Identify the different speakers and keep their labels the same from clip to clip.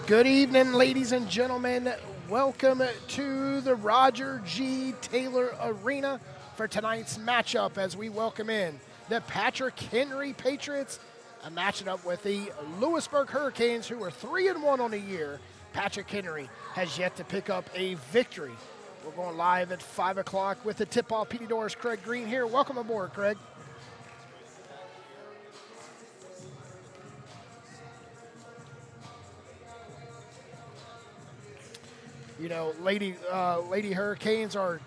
Speaker 1: Good evening, ladies and gentlemen. Welcome to the Roger G. Taylor Arena for tonight's matchup as we welcome in the Patrick Henry Patriots, matching up with the Louisburg Hurricanes, who are 3-1 on the year. Patrick Henry has yet to pick up a victory. We're going live at 5 o'clock with the tip-off. PD Doors, Craig Green here. Welcome aboard, Craig. Lady Hurricanes are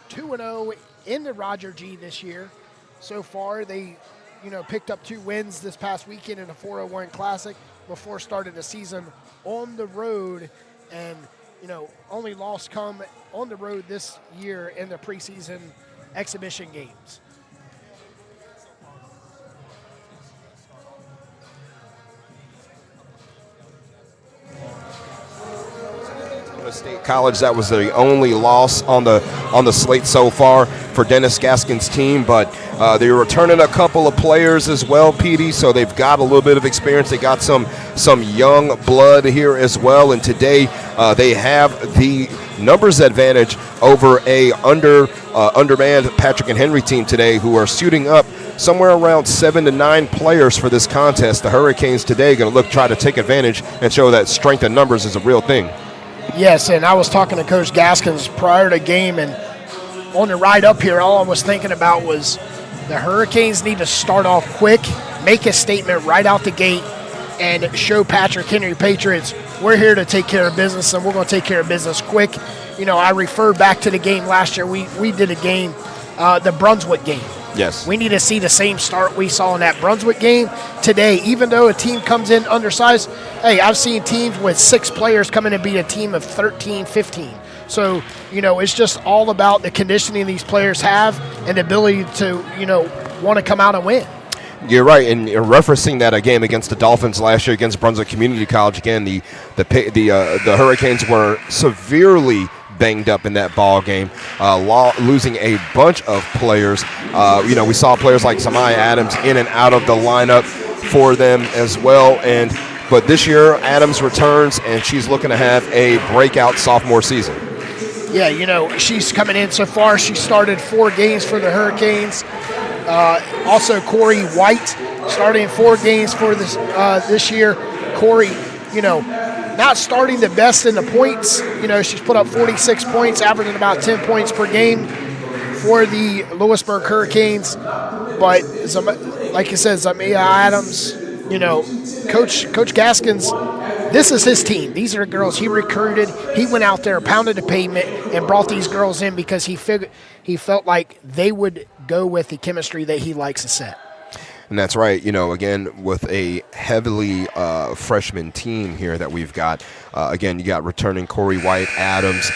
Speaker 1: 2-0 in the Roger G this year. So far, they, picked up 2 wins this past weekend in a 401 Classic before starting the season on the road, and only loss come on the road this year in the preseason exhibition games.
Speaker 2: State College, that was the only loss on the slate so far for Dennis Gaskin's team, but they're returning a couple of players as well, PD, so they've got a little bit of experience. They got some young blood here as well, and today they have the numbers advantage over a undermanned Patrick and Henry team today, who are suiting up somewhere around 7 to 9 players for this contest. The Hurricanes today going to try to take advantage and show that strength in numbers is a real thing.
Speaker 1: Yes, and I was talking to Coach Gaskins prior to game, and on the ride up here, all I was thinking about was the Hurricanes need to start off quick, make a statement right out the gate, and show Patrick Henry Patriots we're here to take care of business, and we're going to take care of business quick. I referred back to the game last year. We did a game, the Brunswick game.
Speaker 2: Yes.
Speaker 1: We need to see the same start we saw in that Brunswick game today. Even though a team comes in undersized, hey, I've seen teams with 6 players come in and beat a team of 13, 15. So, it's just all about the conditioning these players have and the ability to, want to come out and win.
Speaker 2: You're right, and you're referencing that game against the Dolphins last year against Brunswick Community College. Again, the Hurricanes were severely banged up in that ball game, losing a bunch of players. We saw players like Samaya Adams in and out of the lineup for them as well. But this year, Adams returns, and she's looking to have a breakout sophomore season.
Speaker 1: Yeah, she's coming in so far. She started 4 games for the Hurricanes. Also, Corey White starting 4 games for this year. Corey, not starting the best in the points. She's put up 46 points, averaging about 10 points per game for the Louisburg Hurricanes. But like you said, Zamia Adams, Coach Gaskins, this is his team. These are the girls he recruited. He went out there, pounded the pavement, and brought these girls in because he felt like they would go with the chemistry that he likes to set.
Speaker 2: And that's right. Again, with a heavily freshman team here that we've got. Again, you got returning Corey White, Adams.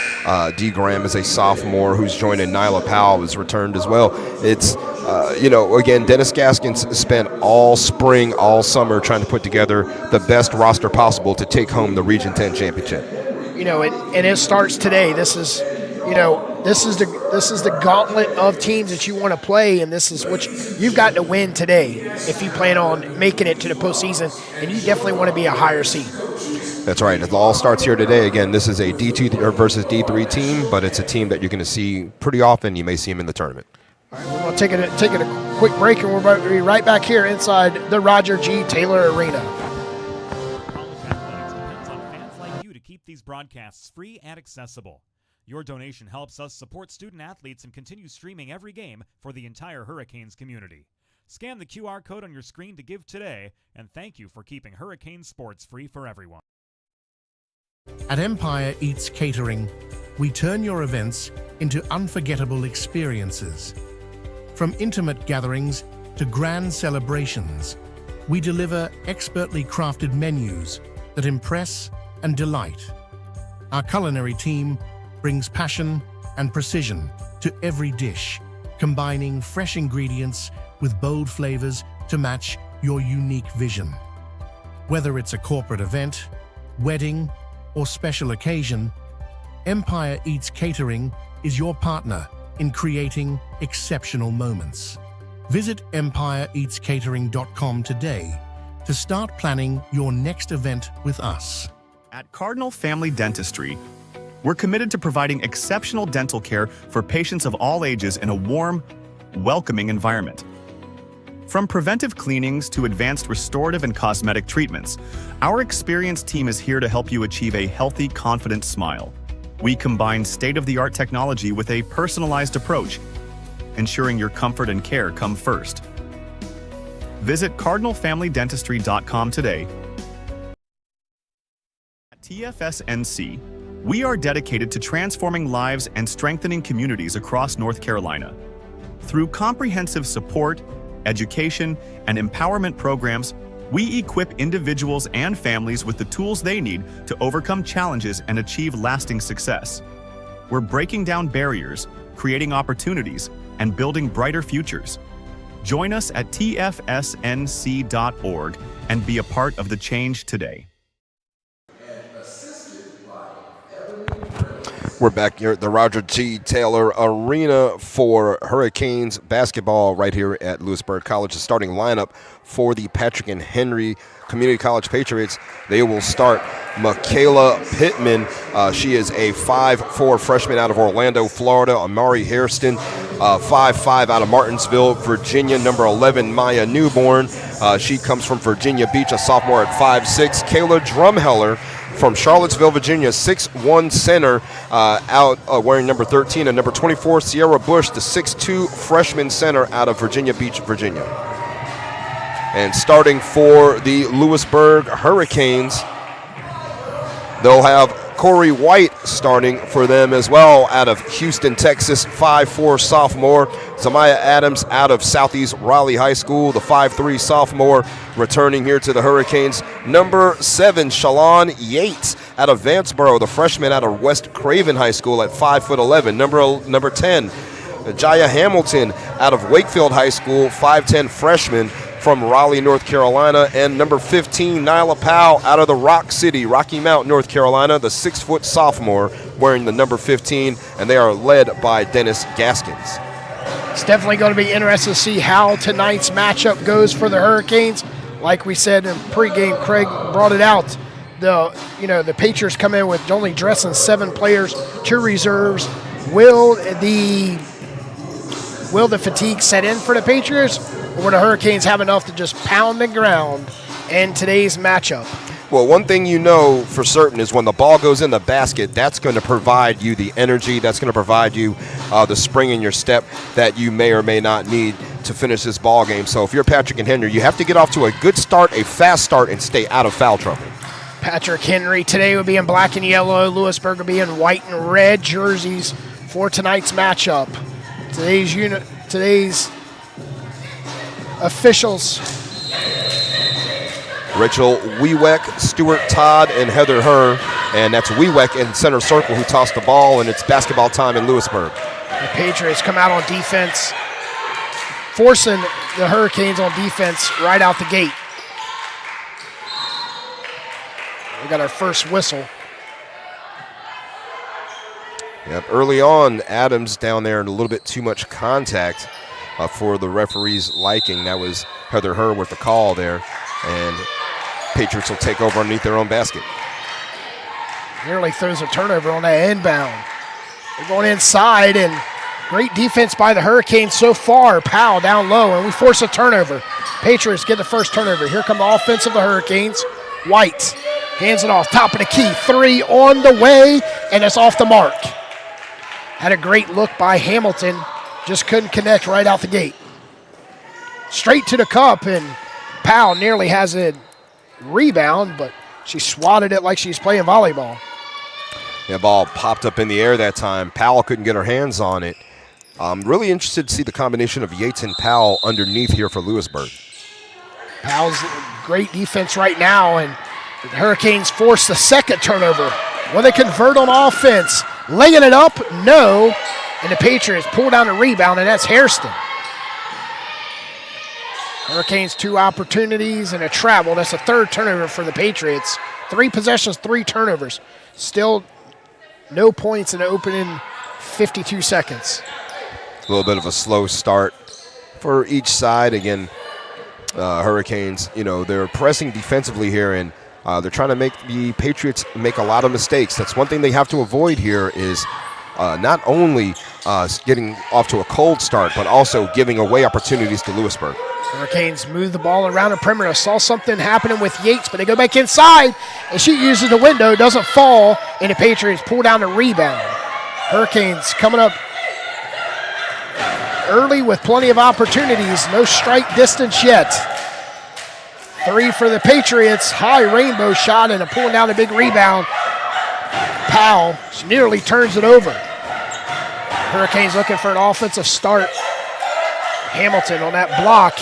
Speaker 2: Dee Graham is a sophomore who's joined, and Nyla Powell has returned as well. It's, again, Dennis Gaskins spent all spring, all summer trying to put together the best roster possible to take home the Region 10 championship.
Speaker 1: And it starts today. This is the gauntlet of teams that you want to play, and this is what you've got to win today if you plan on making it to the postseason, and you definitely want to be a higher seed.
Speaker 2: That's right. It all starts here today. Again, this is a D2 versus D3 team, but it's a team that you're going to see pretty often. You may see them in the tournament.
Speaker 1: All right, we're going to take a quick break, and we're about to be right back here inside the Roger G. Taylor Arena.
Speaker 3: College athletics depends on fans like you to keep these broadcasts free and accessible. Your donation helps us support student athletes and continue streaming every game for the entire Hurricanes community. Scan the QR code on your screen to give today, and thank you for keeping Hurricane sports free for everyone.
Speaker 4: At Empire Eats Catering, we turn your events into unforgettable experiences. From intimate gatherings to grand celebrations, we deliver expertly crafted menus that impress and delight. Our culinary team brings passion and precision to every dish, combining fresh ingredients with bold flavors to match your unique vision. Whether it's a corporate event, wedding, or special occasion, Empire Eats Catering is your partner in creating exceptional moments. Visit EmpireEatsCatering.com today to start planning your next event with us.
Speaker 5: At Cardinal Family Dentistry, we're committed to providing exceptional dental care for patients of all ages in a warm, welcoming environment. From preventive cleanings to advanced restorative and cosmetic treatments, our experienced team is here to help you achieve a healthy, confident smile. We combine state-of-the-art technology with a personalized approach, ensuring your comfort and care come first. Visit CardinalFamilyDentistry.com today. At TFSNC, we are dedicated to transforming lives and strengthening communities across North Carolina. Through comprehensive support, education, and empowerment programs, we equip individuals and families with the tools they need to overcome challenges and achieve lasting success. We're breaking down barriers, creating opportunities, and building brighter futures. Join us at tfsnc.org and be a part of the change today.
Speaker 2: We're back here at the Roger G. Taylor Arena for Hurricanes basketball right here at Louisburg College. The starting lineup for the Patrick and Henry Community College Patriots. They will start Michaela Pittman. She is a 5'4" freshman out of Orlando, Florida. Amari Hairston, 5'5" out of Martinsville, Virginia. Number 11, Maya Newborn. She comes from Virginia Beach, a sophomore at 5'6". Kayla Drumheller from Charlottesville, Virginia, 6'1" center, out wearing number 13, and number 24, Sierra Bush, the 6'2" freshman center out of Virginia Beach, Virginia. And starting for the Louisburg Hurricanes, they'll have Corey White starting for them as well out of Houston, Texas, 5'4" sophomore. Zamaya Adams out of Southeast Raleigh High School, the 5'3" sophomore, returning here to the Hurricanes. Number 7, Shalon Yates out of Vanceboro, the freshman out of West Craven High School at 5'11". Number 10, Jaya Hamilton out of Wakefield High School, 5'10" freshman from Raleigh, North Carolina. And number 15, Nyla Powell out of the Rock City, Rocky Mount, North Carolina, the 6' sophomore, wearing the number 15, and they are led by Dennis Gaskins.
Speaker 1: It's definitely going to be interesting to see how tonight's matchup goes for the Hurricanes. Like we said in pregame, Craig brought it out. The Patriots come in with only dressing 7 players, 2 reserves. Will the fatigue set in for the Patriots, or will the Hurricanes have enough to just pound the ground in today's matchup?
Speaker 2: Well, one thing you know for certain is when the ball goes in the basket, that's going to provide you the energy, that's going to provide you the spring in your step that you may or may not need to finish this ball game. So if you're Patrick and Henry, you have to get off to a good start, a fast start, and stay out of foul trouble.
Speaker 1: Patrick Henry today will be in black and yellow. Louisburg will be in white and red jerseys for tonight's matchup. Today's officials:
Speaker 2: Rachel Wieweck, Stuart Todd, and Heather Herr. And that's Wieweck in center circle who tossed the ball, and it's basketball time in Louisburg.
Speaker 1: The Patriots come out on defense, forcing the Hurricanes on defense right out the gate. We got our first whistle.
Speaker 2: Yep, early on, Adams down there, and a little bit too much contact for the referee's liking. That was Heather Herr with the call there, and Patriots will take over underneath their own basket.
Speaker 1: Nearly throws a turnover on that inbound. They're going inside, and great defense by the Hurricanes so far. Powell down low, and we force a turnover. Patriots get the first turnover. Here come the offense of the Hurricanes. White hands it off, top of the key. 3 on the way, and it's off the mark. Had a great look by Hamilton, just couldn't connect right out the gate. Straight to the cup, and Powell nearly has a rebound, but she swatted it like she's playing volleyball.
Speaker 2: That ball popped up in the air that time. Powell couldn't get her hands on it. I'm really interested to see the combination of Yates and Powell underneath here for Louisburg.
Speaker 1: Powell's great defense right now, and the Hurricanes force the second turnover. Will they convert on offense? Laying it up? No. And the Patriots pull down the rebound, and that's Hairston. Hurricanes 2 opportunities and a travel. That's the third turnover for the Patriots. 3 possessions, 3 turnovers. Still no points in the opening 52 seconds.
Speaker 2: A little bit of a slow start for each side. Again, Hurricanes, they're pressing defensively here, and they're trying to make the Patriots make a lot of mistakes. That's one thing they have to avoid here is not only getting off to a cold start, but also giving away opportunities to Louisburg.
Speaker 1: Hurricanes move the ball around the perimeter. Saw something happening with Yates, but they go back inside, and she uses the window, doesn't fall, and the Patriots pull down the rebound. Hurricanes coming up early with plenty of opportunities. No strike distance yet. 3 for the Patriots. High rainbow shot and a pulling down a big rebound. Powell. She nearly turns it over. Hurricanes looking for an offensive start. Hamilton on that block.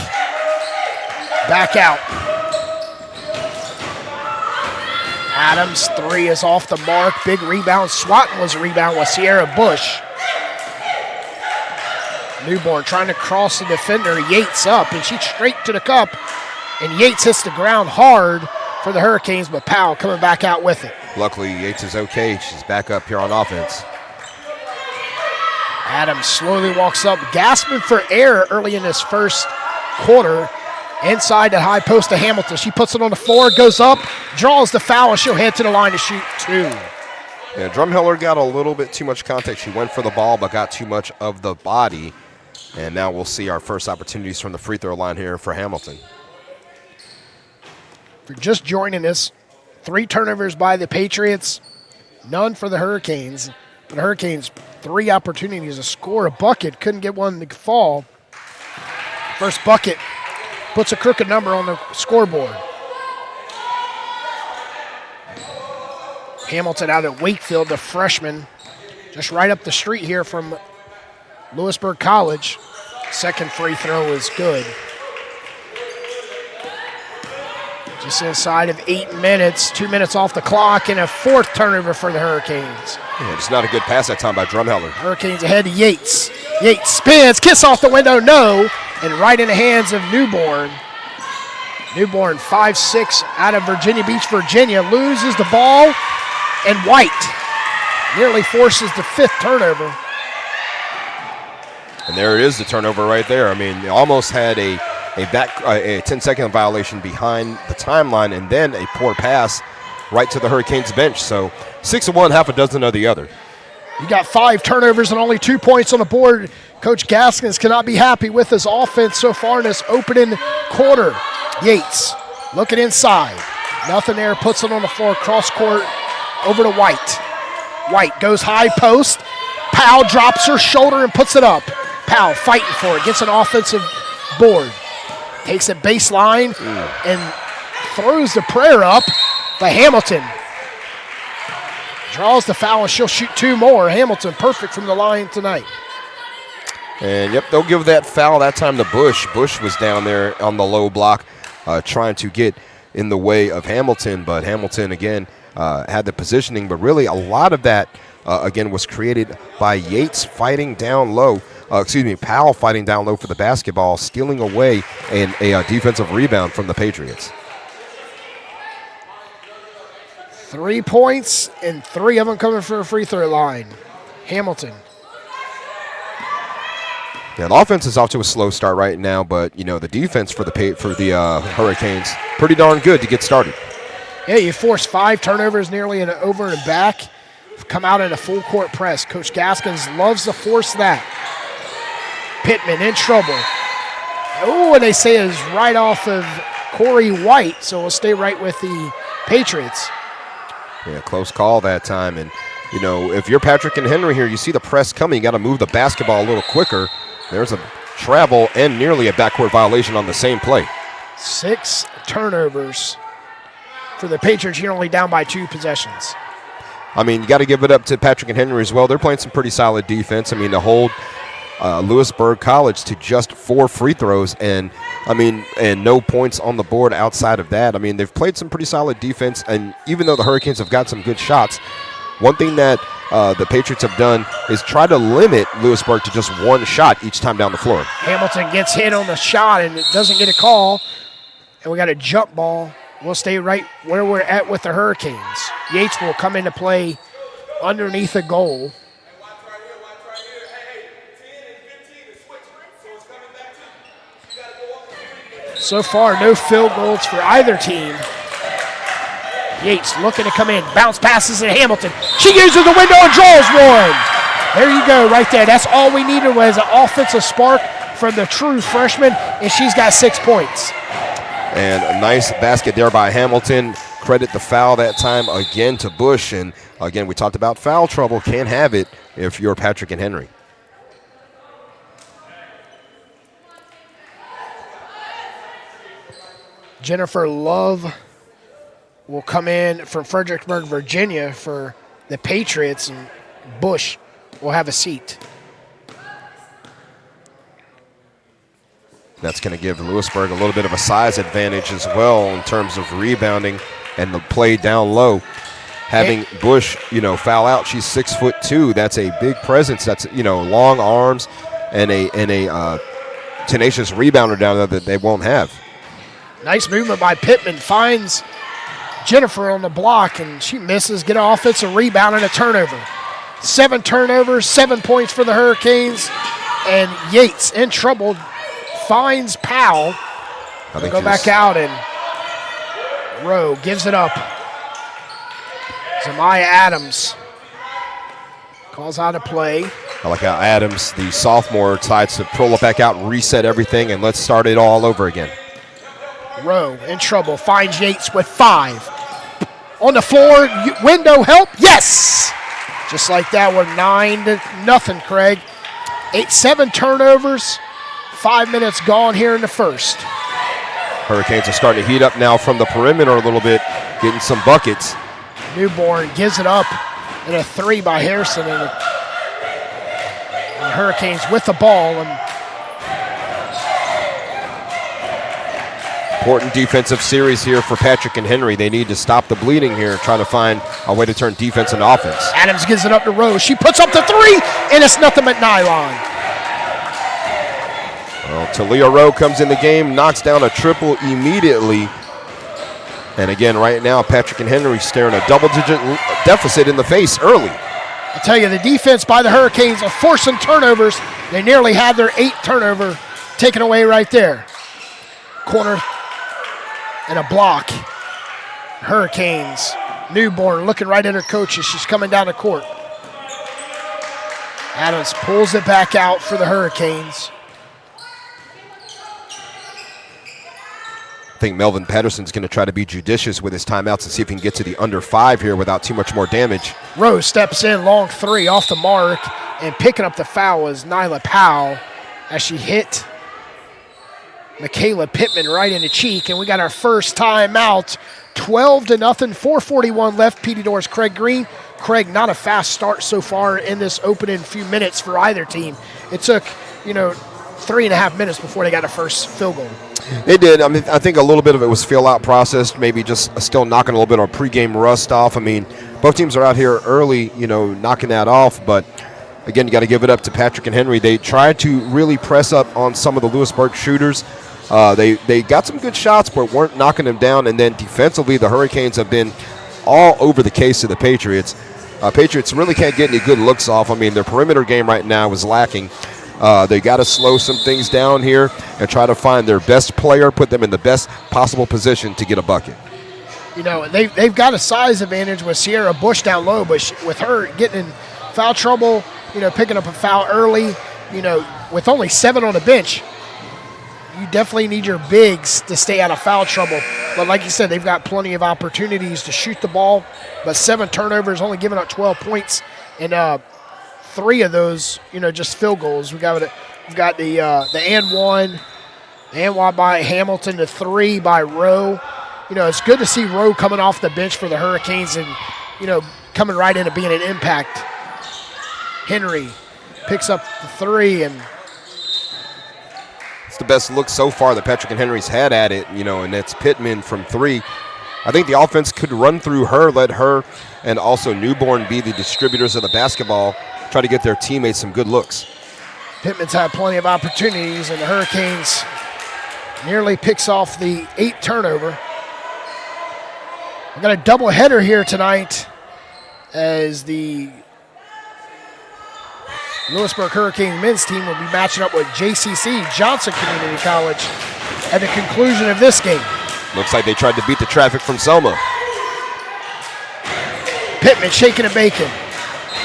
Speaker 1: Back out. Adams, 3 is off the mark. Big rebound. Swatton was a rebound with Sierra Bush. Newborn trying to cross the defender. Yates up, and she's straight to the cup. And Yates hits the ground hard for the Hurricanes, but Powell coming back out with it.
Speaker 2: Luckily, Yates is okay. She's back up here on offense.
Speaker 1: Adams slowly walks up, gasping for air early in this first quarter. Inside the high post to Hamilton. She puts it on the floor, goes up, draws the foul, and she'll head to the line to shoot 2.
Speaker 2: Yeah, Drumheller got a little bit too much contact. She went for the ball, but got too much of the body. And now we'll see our first opportunities from the free throw line here for Hamilton.
Speaker 1: If you're just joining us, 3 turnovers by the Patriots, none for the Hurricanes. But the Hurricanes, 3 opportunities to score a bucket, couldn't get one to fall. First bucket puts a crooked number on the scoreboard. Hamilton out at Wakefield, the freshman, just right up the street here from Louisburg College. Second free throw is good. Just inside of 8 minutes, 2 minutes off the clock, and a 4th turnover for the Hurricanes.
Speaker 2: Yeah, it's not a good pass that time by Drumheller.
Speaker 1: Hurricanes ahead to Yates. Yates spins, kiss off the window, no, and right in the hands of Newborn. Newborn, 5'6", out of Virginia Beach, Virginia, loses the ball, and White nearly forces the 5th turnover.
Speaker 2: And there it is, the turnover right there. I mean, they almost had a 10-second violation behind the timeline, and then a poor pass right to the Hurricanes bench. So 6 of one, half a dozen of the other.
Speaker 1: You got 5 turnovers and only 2 points on the board. Coach Gaskins cannot be happy with his offense so far in this opening quarter. Yates looking inside. Nothing there, puts it on the floor, cross court over to White. White goes high post. Powell drops her shoulder and puts it up. Powell fighting for it, gets an offensive board. Takes it baseline and throws the prayer up. But Hamilton draws the foul, and she'll shoot 2 more. Hamilton perfect from the line tonight.
Speaker 2: And, yep, they'll give that foul that time to Bush. Bush was down there on the low block trying to get in the way of Hamilton. But Hamilton, again, had the positioning. But really a lot of that, again, was created by Yates fighting down low. Powell fighting down low for the basketball, stealing away a defensive rebound from the Patriots.
Speaker 1: 3 points, and 3 of them coming from a free throw line. Hamilton.
Speaker 2: Yeah, the offense is off to a slow start right now, but the defense for the Hurricanes pretty darn good to get started.
Speaker 1: Yeah, you force 5 turnovers, nearly an over and back. Come out in a full court press. Coach Gaskins loves to force that. Pittman in trouble. Oh, and they say it is right off of Corey White, so we'll stay right with the Patriots.
Speaker 2: Yeah, close call that time. And, if you're Patrick and Henry here, you see the press coming, you got to move the basketball a little quicker. There's a travel and nearly a backcourt violation on the same play.
Speaker 1: 6 turnovers for the Patriots. You're only down by 2 possessions.
Speaker 2: I mean, you got to give it up to Patrick and Henry as well. They're playing some pretty solid defense. I mean, to hold Louisburg College to just 4 free throws and no points on the board outside of that. I mean, they've played some pretty solid defense, and even though the Hurricanes have got some good shots, one thing that the Patriots have done is try to limit Louisburg to just 1 shot each time down the floor.
Speaker 1: Hamilton gets hit on the shot and it doesn't get a call, and we got a jump ball. We'll stay right where we're at with the Hurricanes. Yates will come into play underneath the goal. So far, no field goals for either team. Yates looking to come in. Bounce passes to Hamilton. She uses the window and draws one. There you go, right there. That's all we needed was an offensive spark from the true freshman, and she's got 6 points.
Speaker 2: And a nice basket there by Hamilton. Credit the foul that time again to Bush. And again, we talked about foul trouble. Can't have it if you're Patrick and Henry.
Speaker 1: Jennifer Love will come in from Fredericksburg, Virginia for the Patriots and Bush will have a seat.
Speaker 2: That's going to give Louisburg a little bit of a size advantage as well in terms of rebounding and the play down low. Having Bush, foul out, she's 6'2". That's a big presence. That's, long arms and a tenacious rebounder down there that they won't have.
Speaker 1: Nice movement by Pittman. Finds Jennifer on the block, and she misses. Get an offensive rebound and a turnover. 7 turnovers, 7 points for the Hurricanes. And Yates in trouble. Finds Powell. They'll go back out, and Rowe gives it up. Zamaya Adams calls out a play.
Speaker 2: I like how Adams, the sophomore, decides to pull it back out, reset everything, and let's start it all over again.
Speaker 1: Rowe in trouble. Finds Yates with 5. On the floor, window help. Yes! Just like that, we're 9-0, Craig. 7 turnovers. 5 minutes gone here in the first.
Speaker 2: Hurricanes are starting to heat up now from the perimeter a little bit, getting some buckets.
Speaker 1: Newborn gives it up, and a 3 by Harrison, and the Hurricanes with the ball. And
Speaker 2: important defensive series here for Patrick and Henry. They need to stop the bleeding here, try to find a way to turn defense into offense.
Speaker 1: Adams gives it up to Rose. She puts up the 3, and it's nothing but nylon.
Speaker 2: Well, Talia Rowe comes in the game, knocks down a triple immediately. And again, right now, Patrick and Henry staring a double-digit deficit in the face early.
Speaker 1: I tell you, the defense by the Hurricanes are forcing turnovers. They nearly had their 8th turnover taken away right there. Corner and a block. Hurricanes. Newborn looking right at her coach as she's coming down the court. Adams pulls it back out for the Hurricanes.
Speaker 2: I think Melvin Patterson's going to try to be judicious with his timeouts and see if he can get to the under 5 here without too much more damage.
Speaker 1: Rose steps in, long 3 off the mark, and picking up the foul is Nyla Powell as she hit Michaela Pittman right in the cheek, and we got our first timeout. 12-0, 4:41 left. PD Doors Craig Green. Craig, not a fast start so far in this opening few minutes for either team. It took, 3.5 minutes before they got a first field goal.
Speaker 2: It did. I mean, I think a little bit of it was feel-out process, maybe just still knocking a little bit of pregame rust off. I mean, both teams are out here early, knocking that off. But, again, you got to give it up to Patrick and Henry. They tried to really press up on some of the Louisburg shooters. They got some good shots but weren't knocking them down. And then defensively, the Hurricanes have been all over the case of the Patriots. Patriots really can't get any good looks off. I mean, their perimeter game right now is lacking. They got to slow some things down here and try to find their best player, put them in the best possible position to get a bucket.
Speaker 1: They've got a size advantage with Sierra Bush down low, but with her getting in foul trouble, picking up a foul early, with only 7 on the bench, you definitely need your bigs to stay out of foul trouble. But like you said, they've got plenty of opportunities to shoot the ball, but 7 turnovers, only giving up 12 points, and 3 of those, just field goals. We've got the and one by Hamilton, the 3 by Rowe. It's good to see Rowe coming off the bench for the Hurricanes and, coming right in and being an impact. Henry picks up the 3, and
Speaker 2: it's the best look so far that Patrick and Henry's had at it, and that's Pittman from 3. I think the offense could run through her, let her and also Newborn be the distributors of the basketball, try to get their teammates some good looks.
Speaker 1: Pittman's had plenty of opportunities, and the Hurricanes nearly picks off the 8th turnover. We've got a doubleheader here tonight as the Louisburg Hurricane men's team will be matching up with JCC, Johnson Community College, at the conclusion of this game.
Speaker 2: Looks like they tried to beat the traffic from Selma.
Speaker 1: Pittman shaking and baking.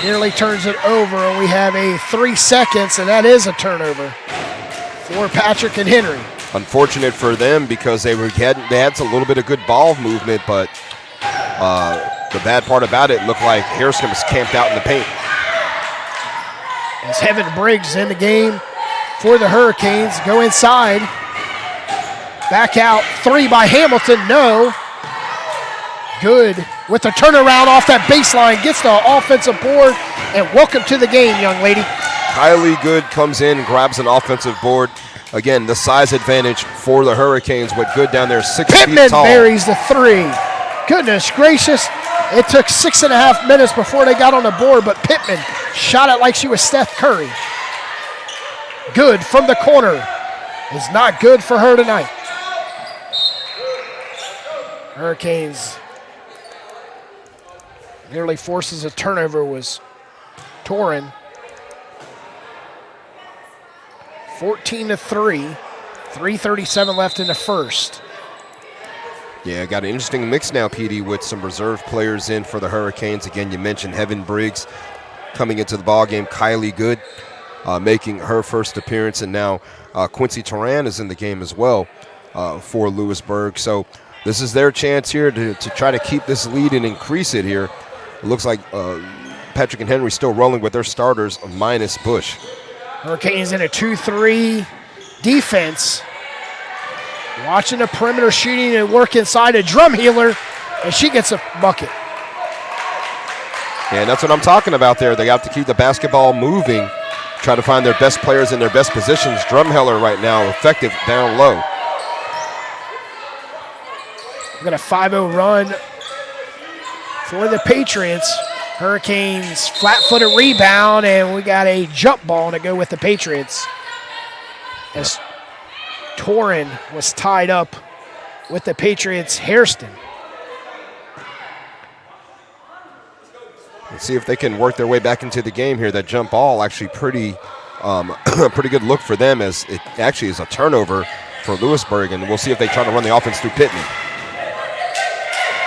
Speaker 1: Nearly turns it over, and we have a 3 seconds, and that is a turnover for Patrick and Henry.
Speaker 2: Unfortunate for them because they had a little bit of good ball movement, but the bad part about it looked like Harrison was camped out in the paint.
Speaker 1: As Heaven Briggs in the game for the Hurricanes, go inside. Back out, 3 by Hamilton, no. Good with the turnaround off that baseline, gets the offensive board, and welcome to the game, young lady.
Speaker 2: Kylie Good comes in, grabs an offensive board. Again, the size advantage for the Hurricanes with Good down there, 6 feet
Speaker 1: Pittman
Speaker 2: tall.
Speaker 1: buries the three. Goodness gracious. It took 6.5 minutes before they got on the board, but Pittman shot it like she was Steph Curry. Good from the corner. Is not good for her tonight. Hurricanes nearly forces a turnover was Torin. 14-3, 3:37 left in the first.
Speaker 2: Yeah, got an interesting mix now, PD, with some reserve players in for the Hurricanes. Again, you mentioned Heaven Briggs coming into the ballgame. Kylie Good making her first appearance, and now Quincy Turan is in the game as well for Louisburg. So this is their chance here to try to keep this lead and increase it here. It looks like Patrick and Henry still rolling with their starters minus Bush.
Speaker 1: Hurricanes in a 2-3 defense. Watching the perimeter shooting and work inside a drum healer, and she gets a bucket.
Speaker 2: And that's what I'm talking about there. They have to keep the basketball moving, try to find their best players in their best positions. Drumheller right now, effective down low.
Speaker 1: We got a 5-0 run for the Patriots. Hurricanes flat-footed rebound, and we got a jump ball to go with the Patriots. As Torin was tied up with the Patriots' Hairston.
Speaker 2: Let's see if they can work their way back into the game here. That jump ball actually pretty good look for them, as it actually is a turnover for Louisburg, and we'll see if they try to run the offense through Pittman.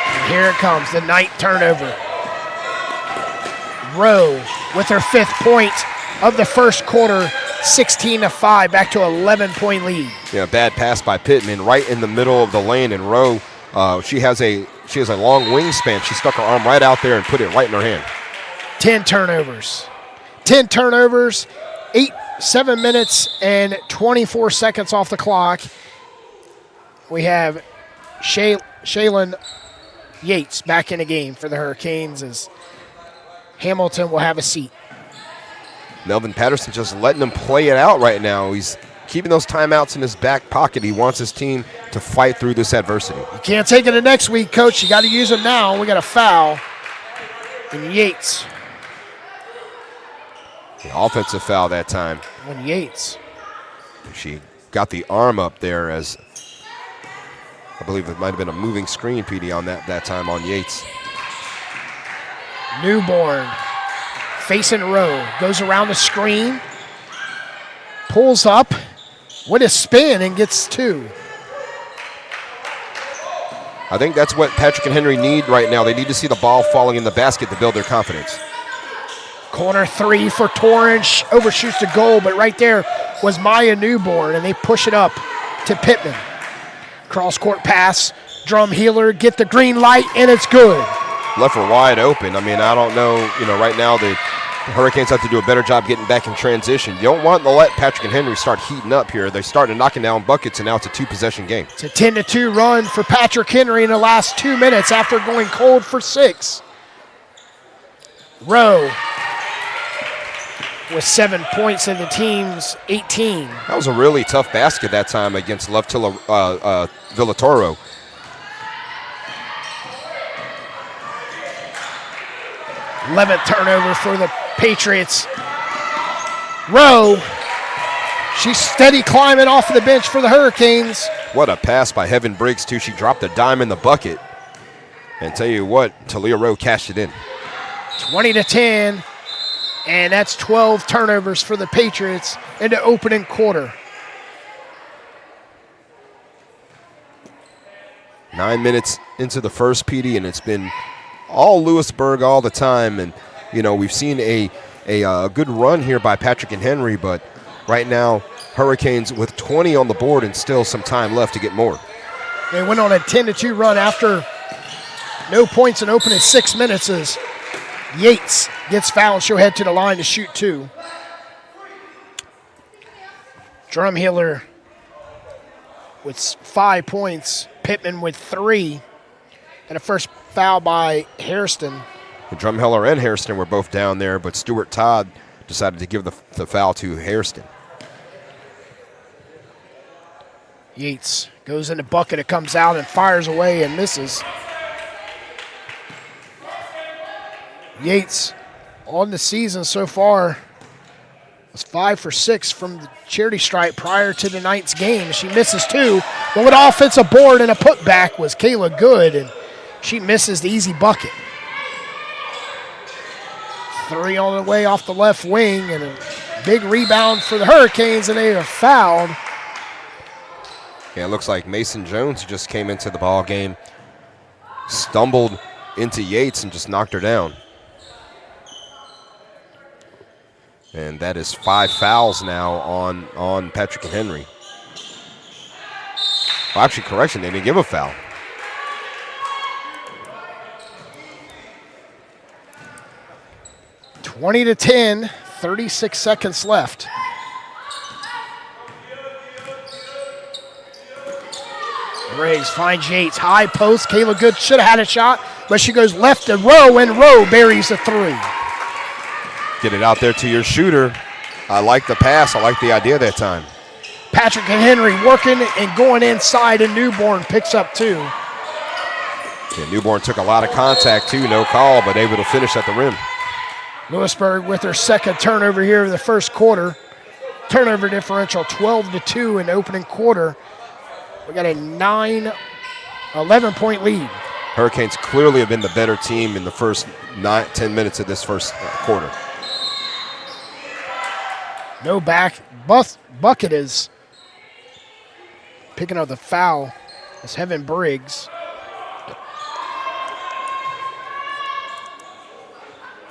Speaker 1: And here it comes, the ninth turnover. Rowe with her 5th point of the first quarter, 16-5, back to 11-point lead.
Speaker 2: Yeah, bad pass by Pittman right in the middle of the lane, and Rowe, she has a long wingspan. She stuck her arm right out there and put it right in her hand.
Speaker 1: 10 turnovers. 7 minutes and 24 seconds off the clock. We have Shaylin Yates back in the game for the Hurricanes, as Hamilton will have a seat.
Speaker 2: Melvin Patterson just letting them play it out right now. He's keeping those timeouts in his back pocket. He wants his team to fight through this adversity.
Speaker 1: You can't take it to next week, Coach. You got to use them now. We got a foul. And Yates.
Speaker 2: The offensive foul that time.
Speaker 1: On Yates.
Speaker 2: She got the arm up there, as I believe it might have been a moving screen, PD, on that time on Yates.
Speaker 1: Newborn facing Rowe, goes around the screen, pulls up with a spin and gets 2.
Speaker 2: I think that's what Patrick and Henry need right now. They need to see the ball falling in the basket to build their confidence.
Speaker 1: Corner 3 for Torrance, overshoots the goal, but right there was Maya Newborn, and they push it up to Pittman. Cross-court pass, drum healer, get the green light, and it's good.
Speaker 2: Left her wide open. I mean, I don't know. Right now the Hurricanes have to do a better job getting back in transition. You don't want to let Patrick and Henry start heating up here. They started knocking down buckets, and now it's a 2-possession game.
Speaker 1: It's a 10-2 run for Patrick Henry in the last 2 minutes after going cold for 6. Rowe with 7 points in the team's 18.
Speaker 2: That was a really tough basket that time against Villatoro.
Speaker 1: 11th turnover for the Patriots. Rowe, she's steady climbing off of the bench for the Hurricanes.
Speaker 2: What a pass by Heaven Briggs, too. She dropped a dime in the bucket. And tell you what, Talia Rowe cashed it in.
Speaker 1: 20-10, and that's 12 turnovers for the Patriots in the opening quarter.
Speaker 2: 9 minutes into the first, PD, and it's been all Louisburg all the time. And, we've seen a good run here by Patrick and Henry, but right now, Hurricanes with 20 on the board and still some time left to get more.
Speaker 1: They went on a 10-2 run after no points in opening 6 minutes as Yates gets fouled. She'll head to the line to shoot 2. Drumhealer with 5 points. Pittman with 3. And a first foul by Hairston.
Speaker 2: Drumheller and Hairston were both down there, but Stuart Todd decided to give the foul to Hairston.
Speaker 1: Yates goes in the bucket. It comes out and fires away and misses. Yates on the season so far was 5 for 6 from the charity stripe prior to tonight's game. She misses 2, but with offensive board and a putback was Kayla Good, and she misses the easy bucket. 3 on the way off the left wing, and a big rebound for the Hurricanes, and they are fouled.
Speaker 2: Yeah, it looks like Mason Jones, who just came into the ball game, stumbled into Yates and just knocked her down. And that is 5 fouls now on Patrick and Henry. Well, actually, correction, they didn't give a foul.
Speaker 1: (20-10), 36 seconds left. Briggs finds Yates, high post. Kayla Good should have had a shot, but she goes left to Rowe, and Rowe buries the 3.
Speaker 2: Get it out there to your shooter. I like the pass. I like the idea that time.
Speaker 1: Patrick and Henry working and going inside, and Newborn picks up 2.
Speaker 2: Yeah, Newborn took a lot of contact too, no call, but able to finish at the rim.
Speaker 1: Louisburg with their second turnover here in the first quarter. Turnover differential 12-2 in the opening quarter. We got a 11-point lead.
Speaker 2: Hurricanes clearly have been the better team in the first 10 minutes of this first quarter.
Speaker 1: No back. Bucket is picking up the foul. It's Heaven Briggs.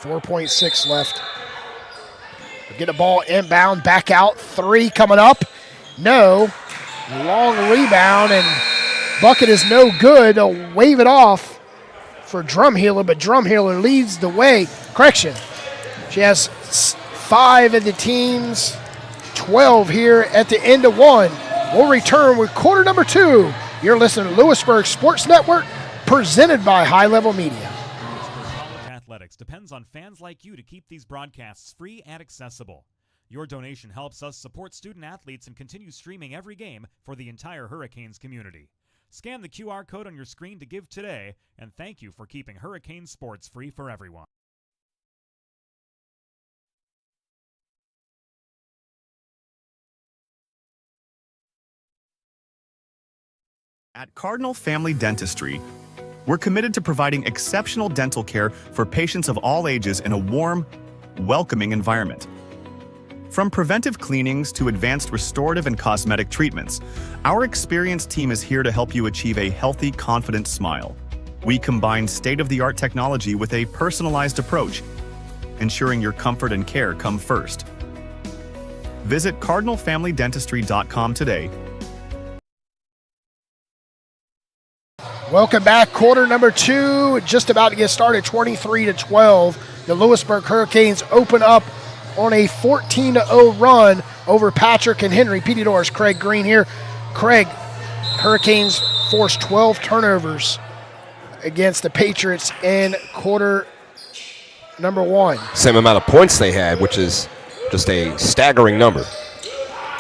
Speaker 1: 4.6 left. We get a ball inbound, back out. 3 coming up. No. Long rebound, and bucket is no good. They'll wave it off for Drumheller, but Drumheller leads the way. Correction. She has 5 of the team's 12 here at the end of 1. We'll return with quarter number 2. You're listening to Louisburg Sports Network, presented by High Level Media.
Speaker 3: Louisburg College athletics depends on fans like you to keep these broadcasts free and accessible. Your donation helps us support student athletes and continue streaming every game for the entire Hurricanes community. Scan the QR code on your screen to give today, and thank you for keeping Hurricane sports free for everyone.
Speaker 5: At Cardinal Family Dentistry, we're committed to providing exceptional dental care for patients of all ages in a warm, welcoming environment. From preventive cleanings to advanced restorative and cosmetic treatments, our experienced team is here to help you achieve a healthy, confident smile. We combine state-of-the-art technology with a personalized approach, ensuring your comfort and care come first. Visit cardinalfamilydentistry.com today.
Speaker 1: Welcome back. Quarter number 2, just about to get started, 23-12. The Louisburg Hurricanes open up on a 14-0 run over Patrick and Henry. PD Doors, Craig Green here. Craig, Hurricanes forced 12 turnovers against the Patriots in quarter number 1.
Speaker 2: Same amount of points they had, which is just a staggering number.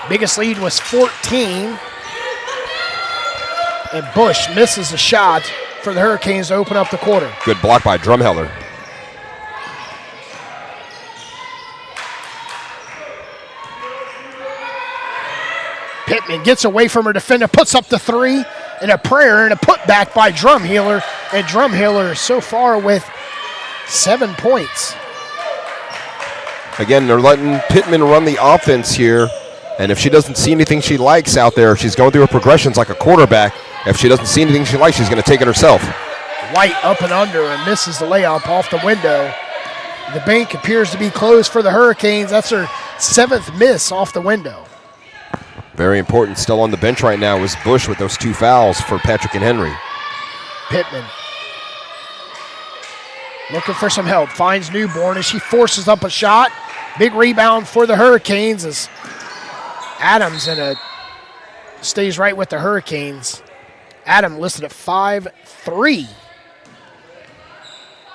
Speaker 1: Biggest lead was 14. And Bush misses a shot for the Hurricanes to open up the quarter.
Speaker 2: Good block by Drumheller.
Speaker 1: Pittman gets away from her defender, puts up the 3, and a prayer and a putback by Drumheller. And Drumheller so far with 7 points.
Speaker 2: Again, they're letting Pittman run the offense here. And if she doesn't see anything she likes out there, she's going through her progressions like a quarterback. If she doesn't see anything she likes, she's going to take it herself.
Speaker 1: White up and under and misses the layup off the window. The bank appears to be closed for the Hurricanes. That's her 7th miss off the window.
Speaker 2: Very important. Still on the bench right now is Bush with those 2 fouls for Patrick and Henry.
Speaker 1: Pittman looking for some help. Finds Newborn as she forces up a shot. Big rebound for the Hurricanes as Adams stays right with the Hurricanes. Adam listed at 5'3".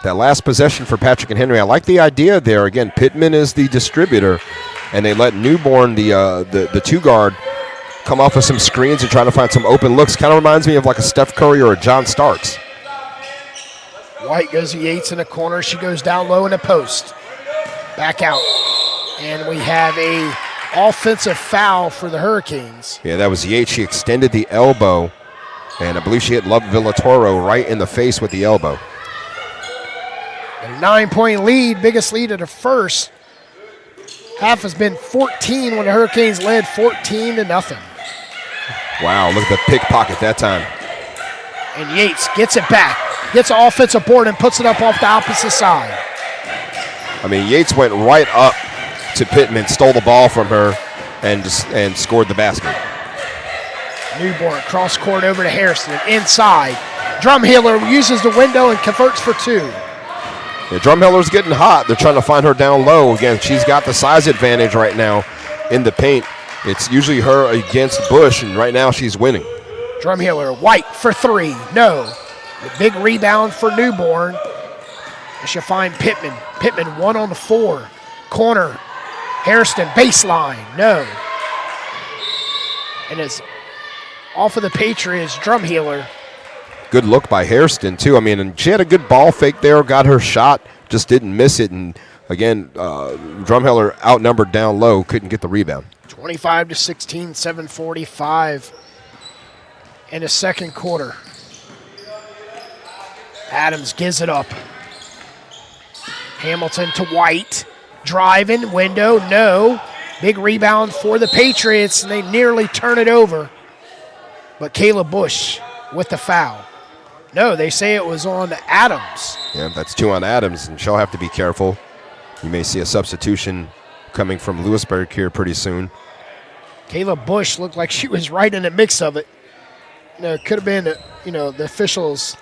Speaker 2: that last possession for Patrick and Henry, I like the idea there. Again, Pittman is the distributor, and they let Newborn, the two-guard, come off of some screens and try to find some open looks. Kind of reminds me of like a Steph Curry or a John Starks.
Speaker 1: White goes to Yates in the corner. She goes down low in the post. Back out. And we have a offensive foul for the Hurricanes.
Speaker 2: Yeah, that was Yates. She extended the elbow, and I believe she hit Love Villatoro right in the face with the elbow.
Speaker 1: A 9-point lead, biggest lead of the first. Half has been 14 when the Hurricanes led 14-0.
Speaker 2: Wow, look at the pickpocket that time.
Speaker 1: And Yates gets it back, gets an offensive board and puts it up off the opposite side.
Speaker 2: I mean, Yates went right up to Pittman, stole the ball from her, and scored the basket.
Speaker 1: Newborn cross court over to Harrison, inside. Drumheller uses the window and converts for two.
Speaker 2: Yeah, Drumheller's getting hot. They're trying to find her down low. Again, she's got the size advantage right now in the paint. It's usually her against Bush, and right now she's winning.
Speaker 1: Drumheller, White for three, no. The big rebound for Newborn. They should find Pittman. Pittman 1 on the 4. Corner, Hairston, baseline, no. And it's off of the Patriots, Drumheller.
Speaker 2: Good look by Hairston, too. I mean, and she had a good ball fake there, got her shot, just didn't miss it. And, again, Drumheller outnumbered down low, couldn't get the rebound.
Speaker 1: 25-16, 7:45 in the second quarter. Adams gives it up. Hamilton to White. Driving, window, no. Big rebound for the Patriots, and they nearly turn it over. But Kayla Bush with the foul. No, they say it was on Adams.
Speaker 2: Yeah, that's 2 on Adams, and she'll have to be careful. You may see a substitution coming from Louisburg here pretty soon.
Speaker 1: Kayla Bush looked like she was right in the mix of it. You know, it could have been, the officials,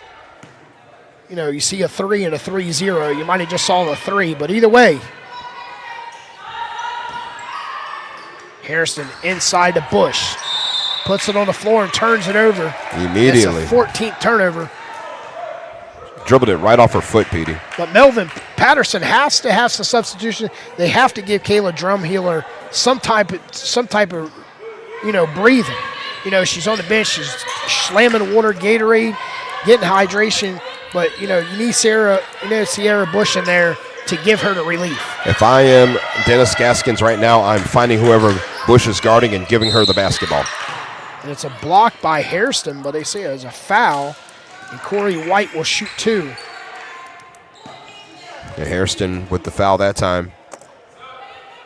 Speaker 1: you see a 3 and a 3-0. You might have just saw the 3, but either way. Harrison inside to Bush. Puts it on the floor and turns it over.
Speaker 2: Immediately.
Speaker 1: It's a 14th turnover.
Speaker 2: Dribbled it right off her foot, Petey.
Speaker 1: But Melvin Patterson has to have some substitution. They have to give Kayla Drumheller some type of, breathing. She's on the bench. She's slamming water, Gatorade, getting hydration. But, you need Sierra Bush in there to give her the relief.
Speaker 2: If I am Dennis Gaskins right now, I'm finding whoever Bush is guarding and giving her the basketball.
Speaker 1: And it's a block by Hairston, but they say it was a foul. And Corey White will shoot 2.
Speaker 2: Yeah, Hairston with the foul that time.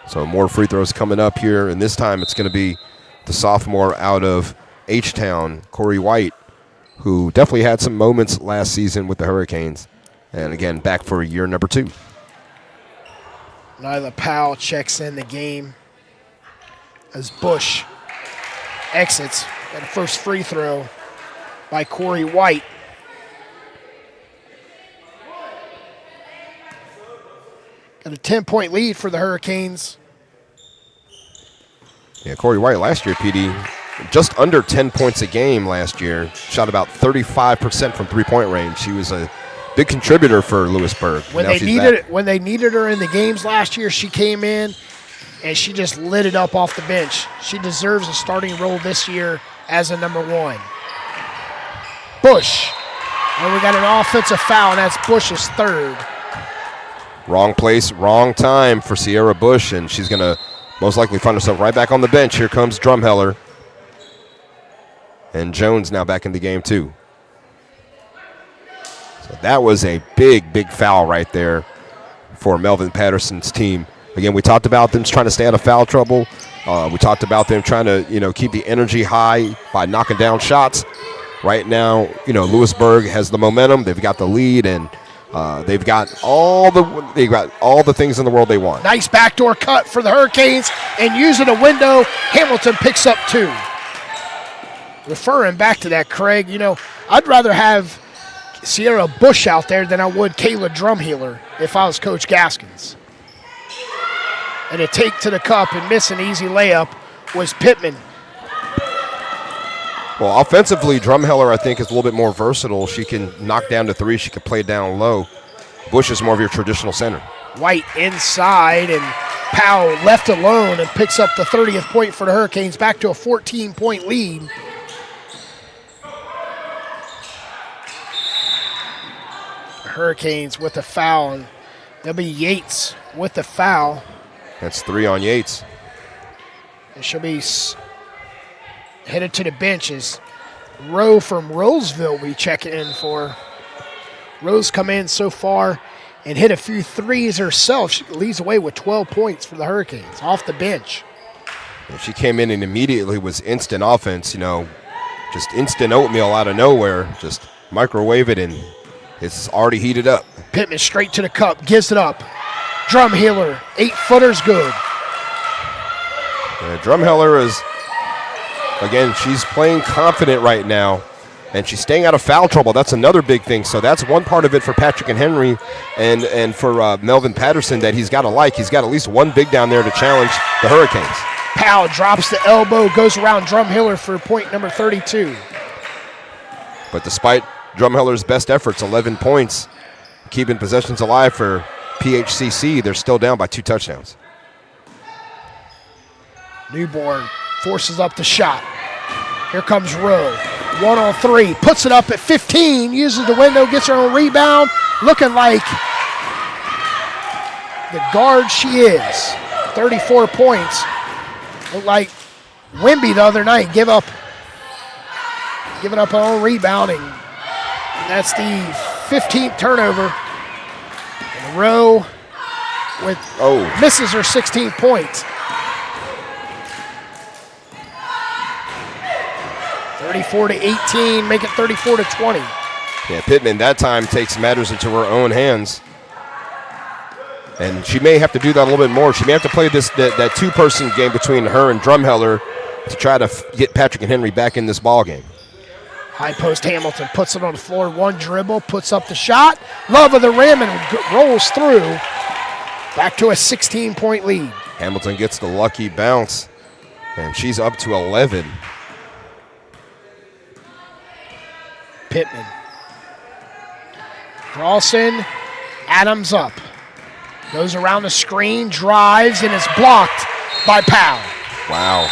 Speaker 2: So more free throws coming up here, and this time it's going to be the sophomore out of H-Town, Corey White, who definitely had some moments last season with the Hurricanes. And again, back for year number 2.
Speaker 1: Nyla Powell checks in the game as Bush exits at the first free throw by Corey White. Got a 10-point lead for the Hurricanes.
Speaker 2: Yeah, Corey White last year, PD, just under 10 points a game last year. Shot about 35% from three-point range. She was a big contributor for Louisburg.
Speaker 1: When they needed her in the games last year, she came in and she just lit it up off the bench. She deserves a starting role this year as a number 1. Bush. And we got an offensive foul, and that's Bush's 3rd.
Speaker 2: Wrong place, wrong time for Sierra Bush, and she's going to most likely find herself right back on the bench. Here comes Drumheller. And Jones now back in the game, too. So that was a big, big foul right there for Melvin Patterson's team. Again, we talked about them trying to stay out of foul trouble. We talked about them trying to, keep the energy high by knocking down shots. Right now, Louisburg has the momentum. They've got the lead, and they've got all the things in the world they want.
Speaker 1: Nice backdoor cut for the Hurricanes, and using a window, Hamilton picks up 2. Referring back to that, Craig, I'd rather have Sierra Bush out there than I would Kayla Drumheller if I was Coach Gaskins. And a take to the cup and miss an easy layup was Pittman.
Speaker 2: Well, offensively, Drumheller, I think, is a little bit more versatile. She can knock down to 3. She can play down low. Bush is more of your traditional center.
Speaker 1: White inside, and Powell left alone and picks up the 30th point for the Hurricanes, back to a 14-point lead. Hurricanes with the foul, and there'll be Yates with the foul.
Speaker 2: That's 3 on Yates.
Speaker 1: And she'll be headed to the benches. Rowe from Roseville we check in for. Rose come in so far and hit a few threes herself. She leads away with 12 points for the Hurricanes off the bench.
Speaker 2: And she came in and immediately was instant offense, just instant oatmeal out of nowhere. Just microwave it and it's already heated up.
Speaker 1: Pittman straight to the cup, gives it up. Drumheller, 8-footer's good.
Speaker 2: Drumheller is, again, she's playing confident right now, and she's staying out of foul trouble. That's another big thing. So that's one part of it for Patrick and Henry and for Melvin Patterson that he's got to like. He's got at least one big down there to challenge the Hurricanes.
Speaker 1: Powell drops the elbow, goes around Drumheller for point number 32.
Speaker 2: But despite Drumheller's best efforts, 11 points, keeping possessions alive for PHCC, they're still down by 2 touchdowns.
Speaker 1: Newborn forces up the shot. Here comes Rowe. 1-on-3, puts it up at 15, uses the window, gets her own rebound, looking like the guard she is. 34 points. Looked like Wimby the other night giving up her own rebounding. That's the 15th turnover. And Rowe misses her 16th points. 34-18, make it 34-20.
Speaker 2: Yeah, Pittman that time takes matters into her own hands. And she may have to do that a little bit more. She may have to play that two-person game between her and Drumheller to try to get Patrick and Henry back in this ball game.
Speaker 1: High post Hamilton puts it on the floor, one dribble, puts up the shot, love of the rim, and rolls through. Back to a 16-point lead.
Speaker 2: Hamilton gets the lucky bounce, and she's up to 11.
Speaker 1: Pittman. Carlson, Adams up. Goes around the screen, drives, and is blocked by Powell.
Speaker 2: Wow.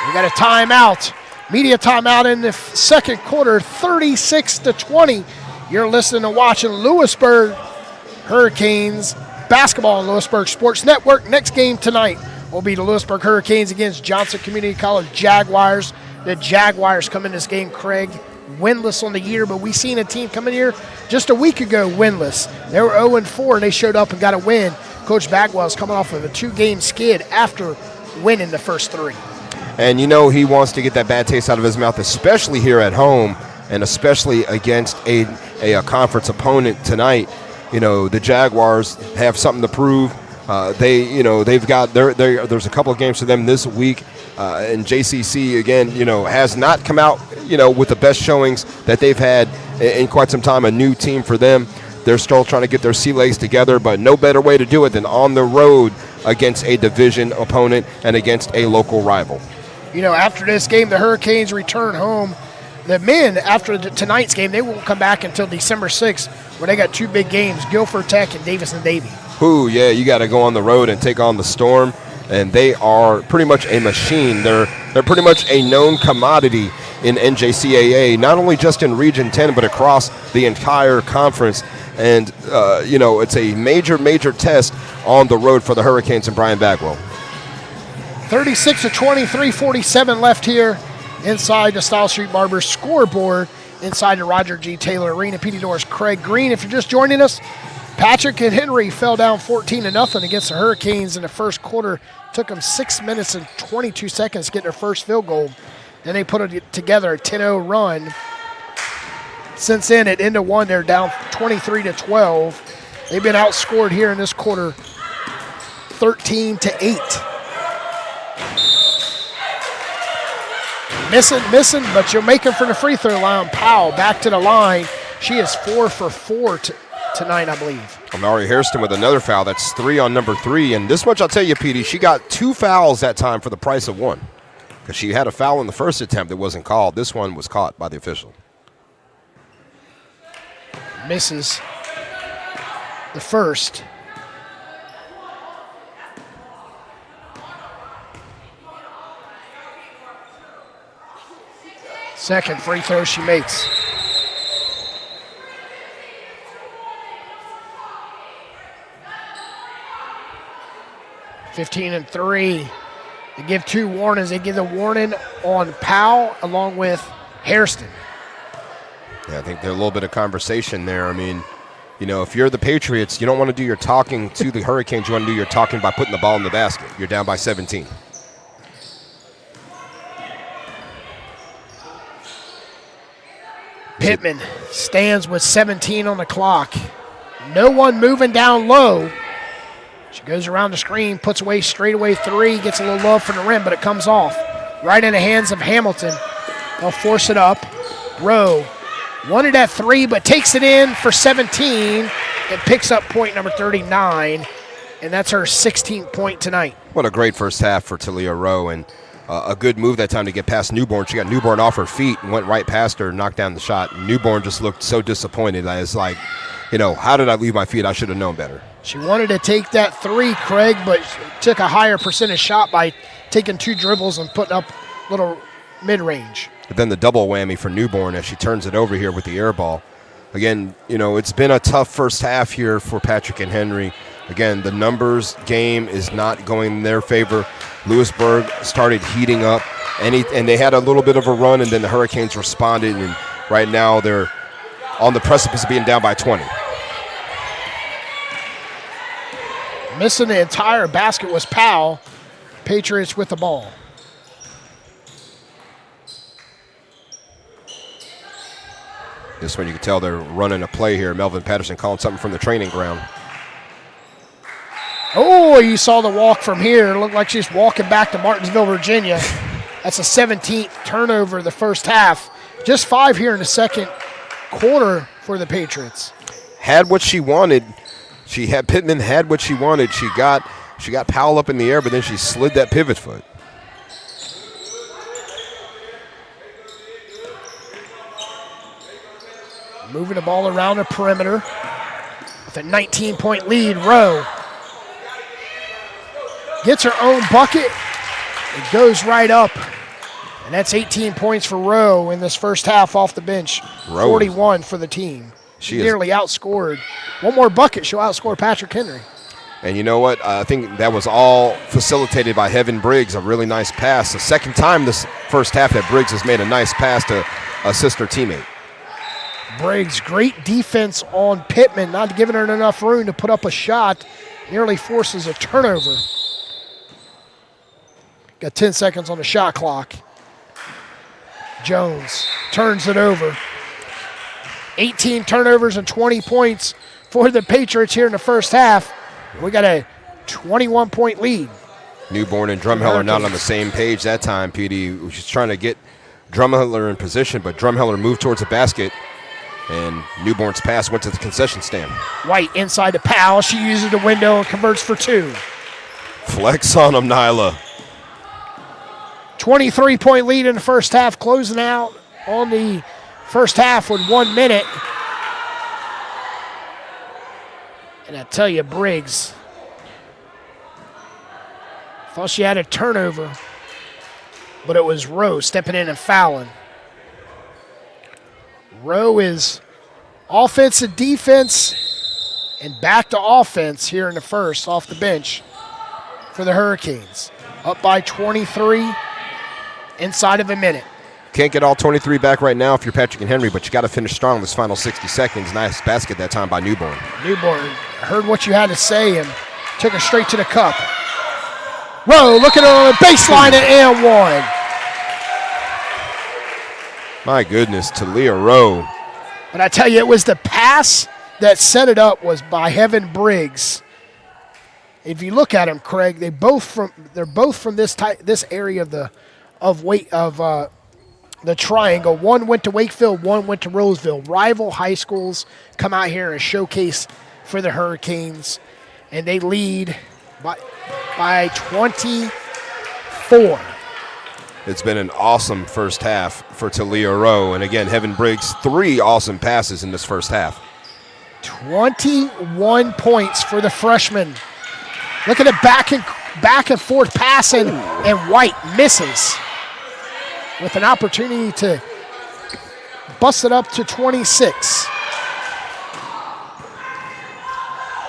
Speaker 1: We got a timeout. Media timeout in the second quarter, 36-20. You're listening to watching Louisburg Hurricanes basketball on Louisburg Sports Network. Next game tonight will be the Louisburg Hurricanes against Johnson Community College Jaguars. The Jaguars come in this game, Craig, winless on the year, but we seen a team come in here just a week ago winless. They were 0-4, and they showed up and got a win. Coach Bagwell's coming off of a 2-game skid after winning the first 3.
Speaker 2: And he wants to get that bad taste out of his mouth, especially here at home and especially against a conference opponent tonight. The Jaguars have something to prove. They've got there's a couple of games for them this week. And JCC, again, has not come out, with the best showings that they've had in quite some time, a new team for them. They're still trying to get their sea legs together, but no better way to do it than on the road against a division opponent and against a local rival.
Speaker 1: After this game, the Hurricanes return home. The men, after tonight's game, they won't come back until December 6th, where they got 2 big games, Guilford Tech and Davis and Davie.
Speaker 2: Ooh, yeah, you got to go on the road and take on the Storm. And they are pretty much a machine. They're pretty much a known commodity in NJCAA, not only just in Region 10, but across the entire conference. And, it's a major, major test on the road for the Hurricanes and Brian Bagwell.
Speaker 1: 36-20, 3:47 left here inside the Style Street Barbers scoreboard inside the Roger G. Taylor Arena. PD Norris, Craig Green. If you're just joining us, Patrick and Henry fell down 14-0 against the Hurricanes in the first quarter. Took them 6 minutes and 22 seconds to get their first field goal. Then they put it together a 10-0 run. Since then, at end of one, they're down 23-12. They've been outscored here in this quarter 13-8. Missing, but you're making from the free throw line. Powell back to the line. She is 4 for 4 tonight, I believe.
Speaker 2: Amari Hairston with another foul. That's 3 on number 3. And this much I'll tell you, Petey, she got 2 fouls that time for the price of 1. Because she had a foul in the first attempt that wasn't called. This one was caught by the official.
Speaker 1: Misses the first. Second free throw she makes. (15-3). They give 2 warnings. They give the warning on Powell along with Hairston.
Speaker 2: Yeah, I think there's a little bit of conversation there. I mean, you know, if you're the Patriots, you don't want to do your talking to the Hurricanes. You want to do your talking by putting the ball in the basket. You're down by 17.
Speaker 1: Pittman stands with 17 on the clock. No one moving down low. She goes around the screen, puts away straightaway 3, gets a little love from the rim, but it comes off. Right in the hands of Hamilton. They'll force it up. Rowe wanted at 3, but takes it in for 17 and picks up point number 39, and that's her 16th point tonight.
Speaker 2: What a great first half for Talia Rowe, and a good move that time to get past Newborn. She got Newborn off her feet and went right past her and knocked down the shot. Newborn just looked so disappointed. I was like, you know, how did I leave my feet? I should have known better.
Speaker 1: She wanted to take that 3, Craig, but took a higher percentage shot by taking 2 dribbles and putting up a little mid-range.
Speaker 2: But then the double whammy for Newborn as she turns it over here with the air ball. Again, you know, it's been a tough first half here for Patrick and Henry. Again, the numbers game is not going in their favor. Louisburg started heating up, and they had a little bit of a run, and then the Hurricanes responded, and right now they're on the precipice of being down by 20.
Speaker 1: Missing the entire basket was Powell. Patriots with the ball.
Speaker 2: This one you can tell they're running a play here. Melvin Patterson calling something from the training ground.
Speaker 1: Oh, you saw the walk from here. It looked like she's walking back to Martinsville, Virginia. That's a 17th turnover the first half. Just 5 here in the second quarter for the Patriots.
Speaker 2: Had what she wanted. Pittman had what she wanted. She got Powell up in the air, but then she slid that pivot foot.
Speaker 1: Moving the ball around the perimeter with a 19-point lead. Rowe gets her own bucket. It goes right up. And that's 18 points for Rowe in this first half off the bench.
Speaker 2: Rowe
Speaker 1: 41 for the team. She nearly outscored. One more bucket, she'll outscore Patrick Henry.
Speaker 2: And you know what? I think that was all facilitated by Heaven Briggs, a really nice pass. The second time this first half that Briggs has made a nice pass to a sister teammate.
Speaker 1: Briggs, great defense on Pittman, not giving her enough room to put up a shot. Nearly forces a turnover. Got 10 seconds on the shot clock. Jones turns it over. 18 turnovers and 20 points for the Patriots here in the first half. We got a 21-point lead.
Speaker 2: Newborn and Drumheller not on the same page that time, PD. She's trying to get Drumheller in position, but Drumheller moved towards the basket, and Newborn's pass went to the concession stand.
Speaker 1: White inside to Powell. She uses the window and converts for 2.
Speaker 2: Flex on him, Nyla.
Speaker 1: 23-point lead in the first half, closing out on the first half with 1 minute. And I tell you, Briggs, thought she had a turnover, but it was Rowe stepping in and fouling. Rowe is offensive defense and back to offense here in the first off the bench for the Hurricanes. Up by 23 inside of a minute.
Speaker 2: Can't get all 23 back right now if you're Patrick and Henry, but you got to finish strong this final 60 seconds. Nice basket that time by Newborn.
Speaker 1: Newborn heard what you had to say and took her straight to the cup. Rowe looking on the baseline at and 1.
Speaker 2: My goodness, Talia Rowe.
Speaker 1: But I tell you, it was the pass that set it up was by Heaven Briggs. If you look at them, Craig, they're both from this area of the triangle. One went to Wakefield, one went to Roseville. Rival high schools come out here and showcase for the Hurricanes, and they lead by 24.
Speaker 2: It's been an awesome first half for Talia Rowe, and again, Heaven Briggs, 3 awesome passes in this first half.
Speaker 1: 21 points for the freshman. Look at the back and forth passing, and White misses with an opportunity to bust it up to 26.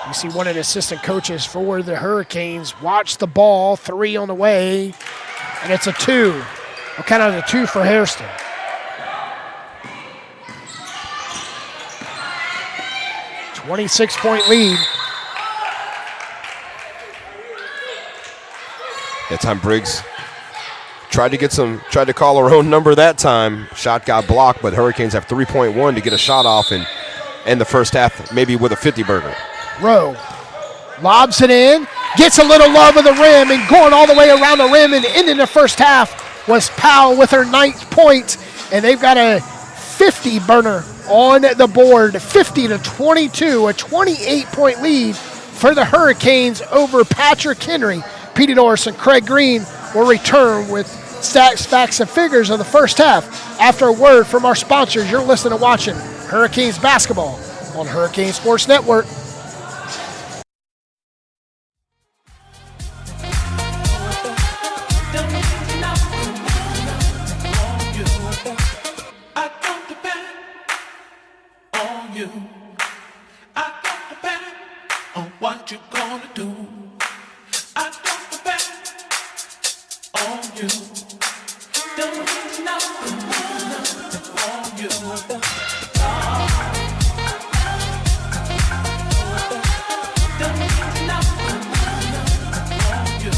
Speaker 1: You see one of the assistant coaches for the Hurricanes watch the ball, 3 on the way, and it's a 2. Well, kind of a 2 for Hairston. A 26-point lead.
Speaker 2: That time Briggs tried to call her own number that time. Shot got blocked, but Hurricanes have 3.1 to get a shot off and end the first half maybe with a 50-burger.
Speaker 1: Rowe lobs it in, gets a little love of the rim, and going all the way around the rim and ending the first half was Powell with her 9th point, and they've got a 50-burner on the board, 50-22, a 28-point lead for the Hurricanes over Patrick Henry. Petey Norris and Craig Green will return with stats, facts, and figures of the first half. After a word from our sponsors, you're listening and watching Hurricanes basketball on Hurricane Sports Network.
Speaker 6: What you gonna do? I don't depend on you. Don't need nothing on you. Don't need nothing on you. Don't need nothing on you.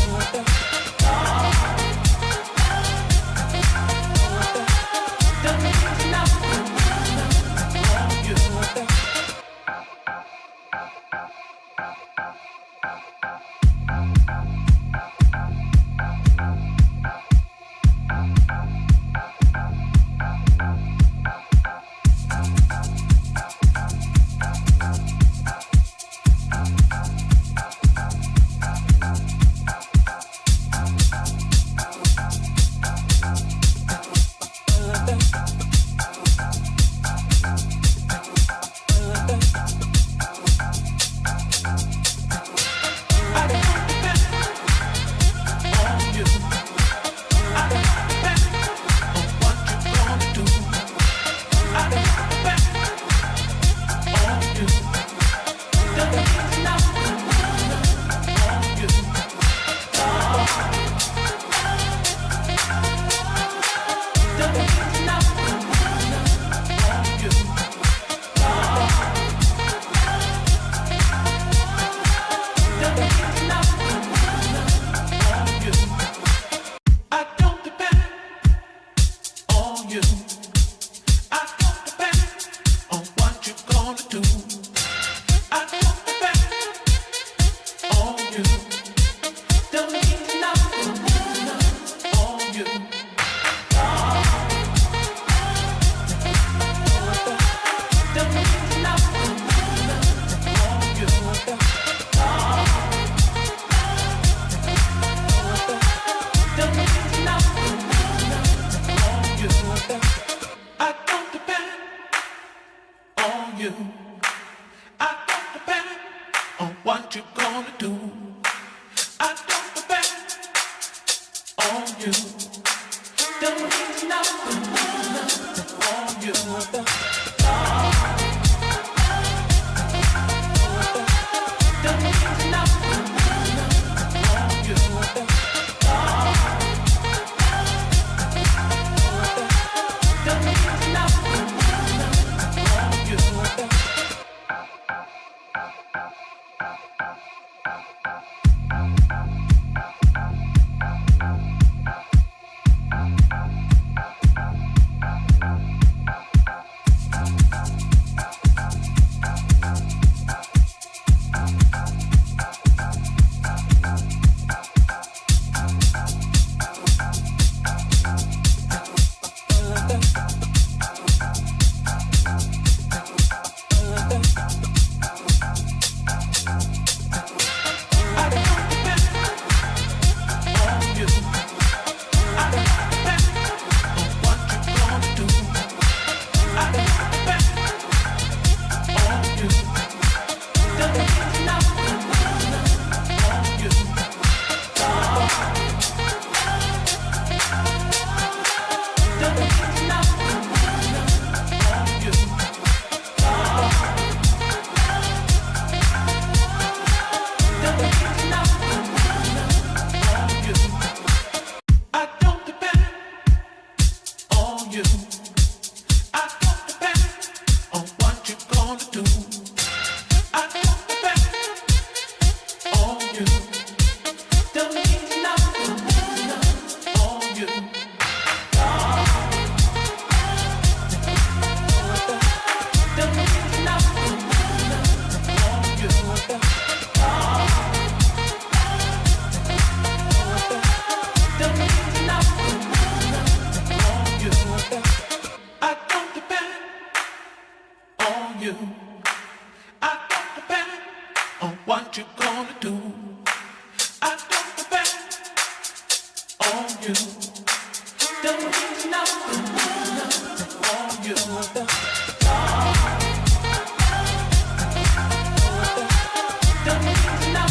Speaker 6: I don't depend on you. I don't depend on what you're gonna do. I don't depend on you. Don't need nothing on you. Don't need nothing on you.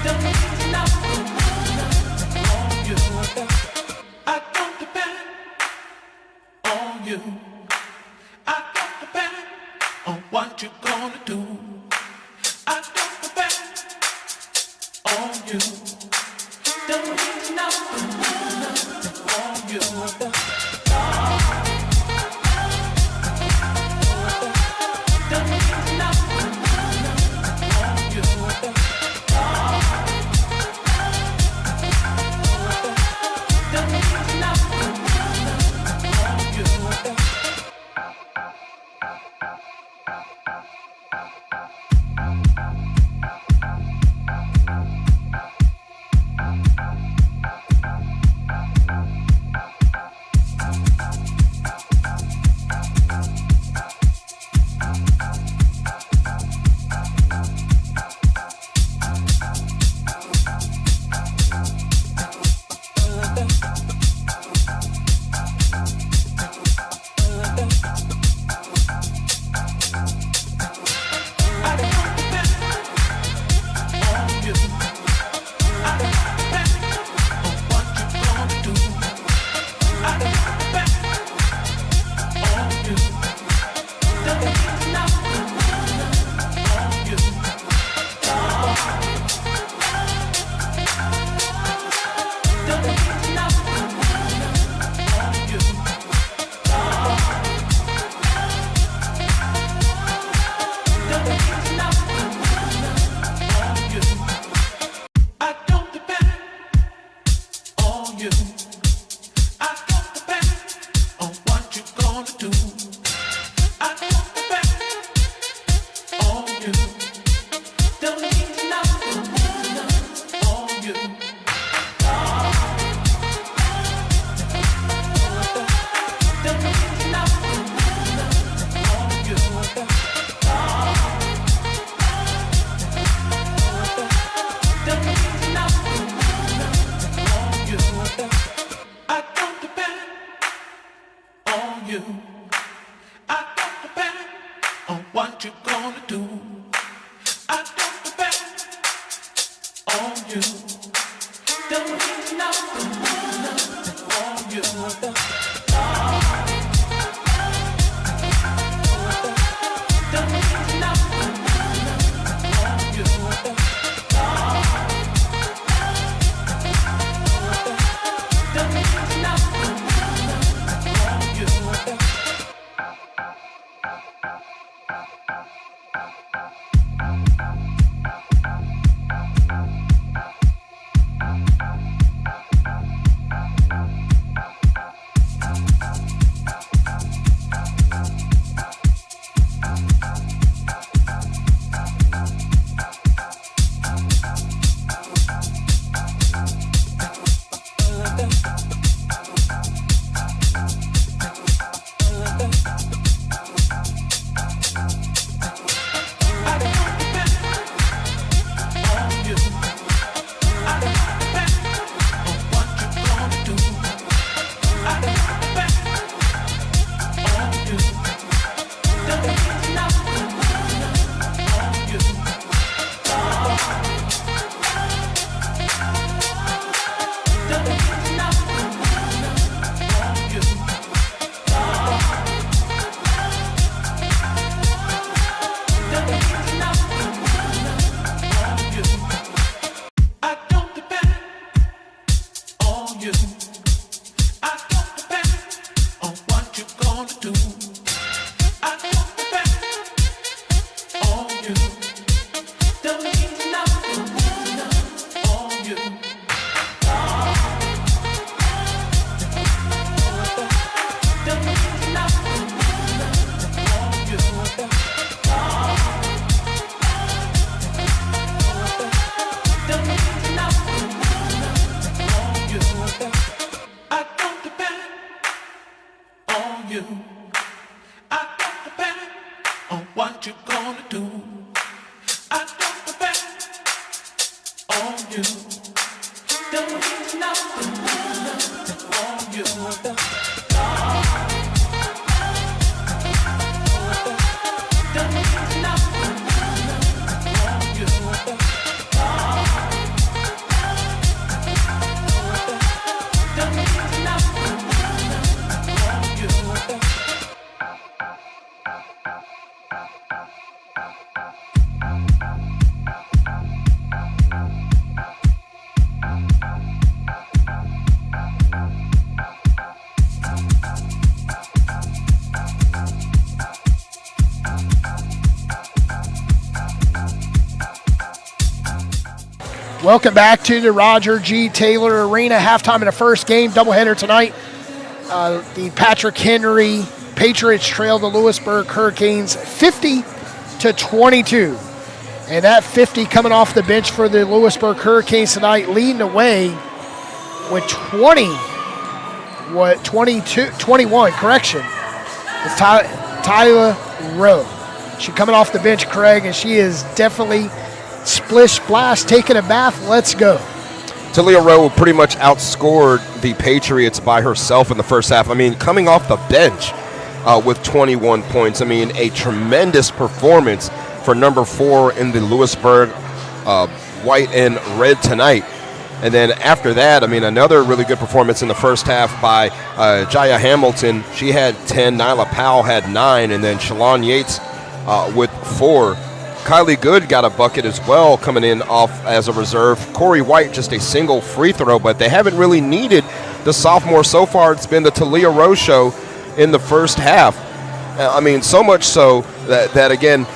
Speaker 6: Don't need nothing on you. you. I don't depend on what you're gonna do. I don't depend on you. Don't need nothing on you. Don't need nothing on you. Don't need nothing on you.
Speaker 1: Welcome back to the Roger G. Taylor Arena. Halftime in the first game, doubleheader tonight. The Patrick Henry Patriots trail the Louisburg Hurricanes 50-22. And that 50 coming off the bench for the Louisburg Hurricanes tonight, leading the way with 21, correction. It's Tyler Rowe. She's coming off the bench, Craig, and she is definitely splish splash, taking a bath. Let's go.
Speaker 2: Talia Rowe pretty much outscored the Patriots by herself in the first half. I mean, coming off the bench with 21 points. I mean, a tremendous performance for number 4 in the Lewisburg white and red tonight. And then after that, I mean, another really good performance in the first half by Jaya Hamilton. She had 10. Nyla Powell had 9. And then Shalon Yates with 4. Kylie Good got a bucket as well, coming in off as a reserve. Corey White just a single free throw, but they haven't really needed the sophomore so far. It's been the Talia Rowe show in the first half. I mean, so much so that again,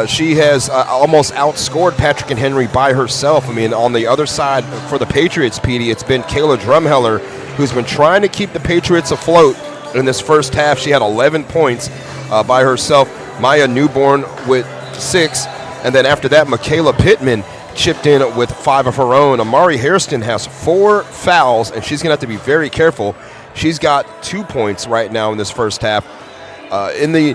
Speaker 2: she has almost outscored Patrick and Henry by herself. I mean, on the other side for the Patriots, Petey, it's been Kayla Drumheller who's been trying to keep the Patriots afloat in this first half. She had 11 points by herself. Maya Newborn with 6. And then after that, Michaela Pittman chipped in with 5 of her own. Amari Hairston has 4 fouls, and she's going to have to be very careful. She's got 2 points right now in this first half. In the